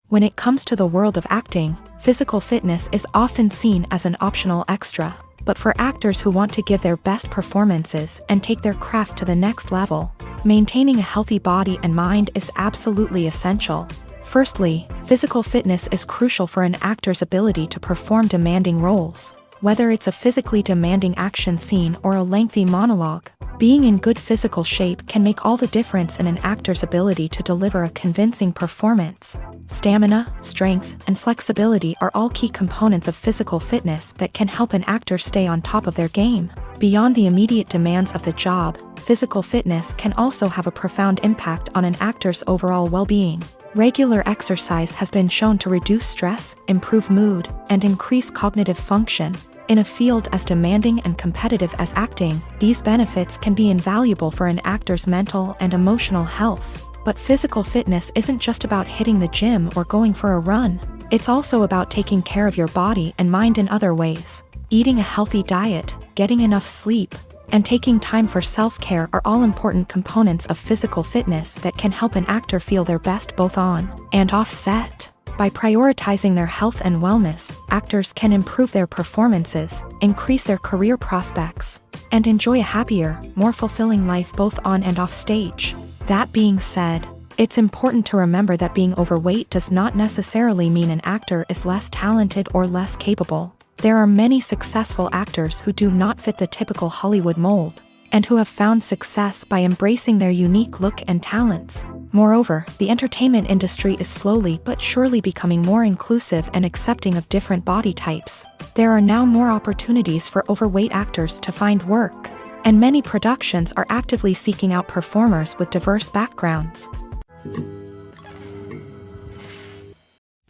When it comes to the world of acting, physical fitness is often seen as an optional extra. But for actors who want to give their best performances and take their craft to the next level, maintaining a healthy body and mind is absolutely essential. Firstly, physical fitness is crucial for an actor's ability to perform demanding roles. Whether it's a physically demanding action scene or a lengthy monologue, being in good physical shape can make all the difference in an actor's ability to deliver a convincing performance. Stamina, strength, and flexibility are all key components of physical fitness that can help an actor stay on top of their game. Beyond the immediate demands of the job, physical fitness can also have a profound impact on an actor's overall well-being. Regular exercise has been shown to reduce stress, improve mood, and increase cognitive function. In a field as demanding and competitive as acting, these benefits can be invaluable for an actor's mental and emotional health. But physical fitness isn't just about hitting the gym or going for a run. It's also about taking care of your body and mind in other ways. Eating a healthy diet, getting enough sleep, and taking time for self-care are all important components of physical fitness that can help an actor feel their best both on and off set. By prioritizing their health and wellness, actors can improve their performances, increase their career prospects, and enjoy a happier, more fulfilling life both on and off stage. That being said, it's important to remember that being overweight does not necessarily mean an actor is less talented or less capable. There are many successful actors who do not fit the typical Hollywood mold, and who have found success by embracing their unique look and talents. Moreover, the entertainment industry is slowly but surely becoming more inclusive and accepting of different body types. There are now more opportunities for overweight actors to find work, and many productions are actively seeking out performers with diverse backgrounds.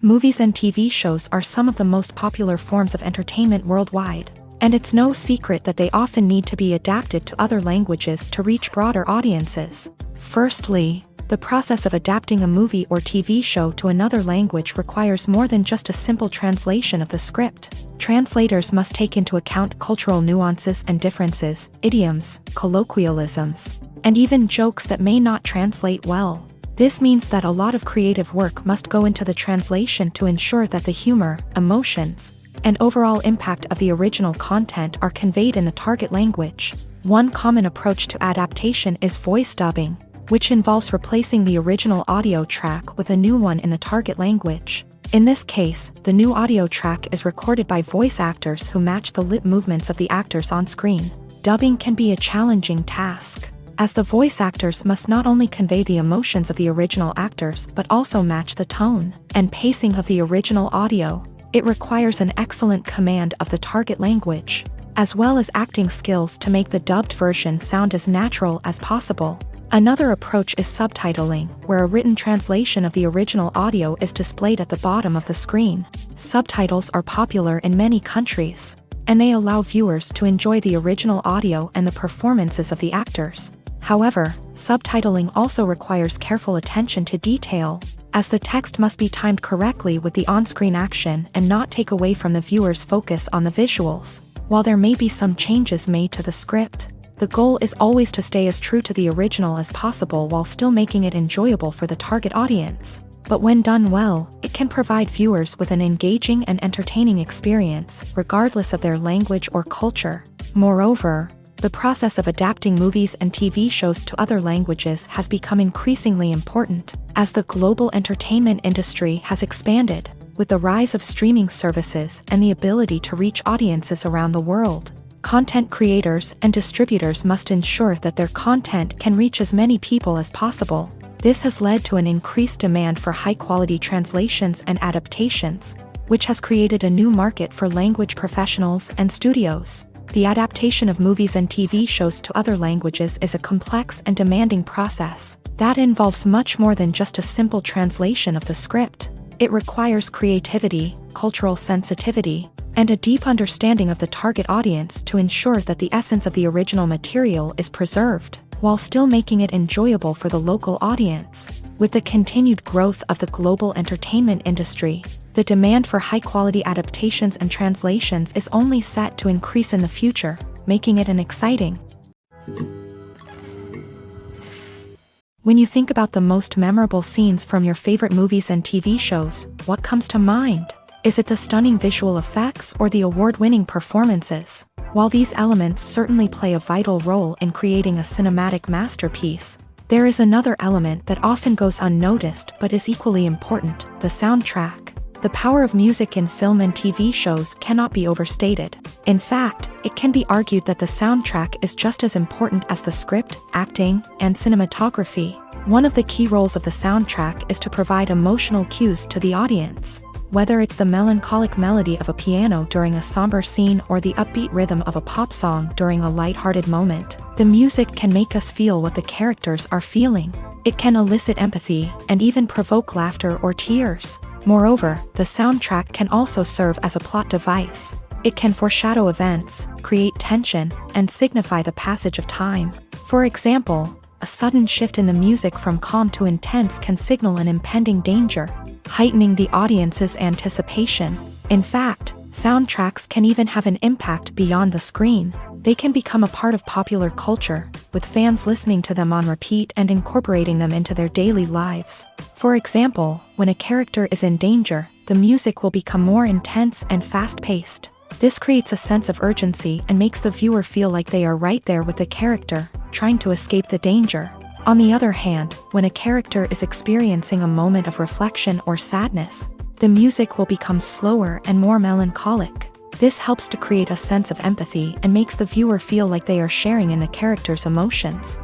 Movies and TV shows are some of the most popular forms of entertainment worldwide, and it's no secret that they often need to be adapted to other languages to reach broader audiences. Firstly, the process of adapting a movie or TV show to another language requires more than just a simple translation of the script. Translators must take into account cultural nuances and differences, idioms, colloquialisms, and even jokes that may not translate well. This means that a lot of creative work must go into the translation to ensure that the humor, emotions, and overall impact of the original content are conveyed in the target language. One common approach to adaptation is voice dubbing, which involves replacing the original audio track with a new one in the target language. In this case, the new audio track is recorded by voice actors who match the lip movements of the actors on screen. Dubbing can be a challenging task, as the voice actors must not only convey the emotions of the original actors but also match the tone and pacing of the original audio. It requires an excellent command of the target language, as well as acting skills to make the dubbed version sound as natural as possible. Another approach is subtitling, where a written translation of the original audio is displayed at the bottom of the screen. Subtitles are popular in many countries, and they allow viewers to enjoy the original audio and the performances of the actors. However, subtitling also requires careful attention to detail, as the text must be timed correctly with the on-screen action and not take away from the viewer's focus on the visuals. While there may be some changes made to the script, the goal is always to stay as true to the original as possible while still making it enjoyable for the target audience. But when done well, it can provide viewers with an engaging and entertaining experience, regardless of their language or culture. Moreover, the process of adapting movies and TV shows to other languages has become increasingly important, as the global entertainment industry has expanded, with the rise of streaming services and the ability to reach audiences around the world. Content creators and distributors must ensure that their content can reach as many people as possible. This has led to an increased demand for high-quality translations and adaptations, which has created a new market for language professionals and studios. The adaptation of movies and TV shows to other languages is a complex and demanding process that involves much more than just a simple translation of the script. It requires creativity, cultural sensitivity, and a deep understanding of the target audience to ensure that the essence of the original material is preserved, while still making it enjoyable for the local audience. With the continued growth of the global entertainment industry, the demand for high-quality adaptations and translations is only set to increase in the future, making it an exciting. When you think about the most memorable scenes from your favorite movies and TV shows, what comes to mind? Is it the stunning visual effects or the award-winning performances? While these elements certainly play a vital role in creating a cinematic masterpiece, there is another element that often goes unnoticed but is equally important: the soundtrack. The power of music in film and TV shows cannot be overstated. In fact, it can be argued that the soundtrack is just as important as the script, acting, and cinematography. One of the key roles of the soundtrack is to provide emotional cues to the audience. Whether it's the melancholic melody of a piano during a somber scene or the upbeat rhythm of a pop song during a lighthearted moment, the music can make us feel what the characters are feeling. It can elicit empathy and even provoke laughter or tears. Moreover, the soundtrack can also serve as a plot device. It can foreshadow events, create tension, and signify the passage of time. For example, a sudden shift in the music from calm to intense can signal an impending danger, heightening the audience's anticipation. In fact, soundtracks can even have an impact beyond the screen. They can become a part of popular culture, with fans listening to them on repeat and incorporating them into their daily lives. For example, when a character is in danger, the music will become more intense and fast-paced. This creates a sense of urgency and makes the viewer feel like they are right there with the character, trying to escape the danger. On the other hand, when a character is experiencing a moment of reflection or sadness, the music will become slower and more melancholic. This helps to create a sense of empathy and makes the viewer feel like they are sharing in the character's emotions.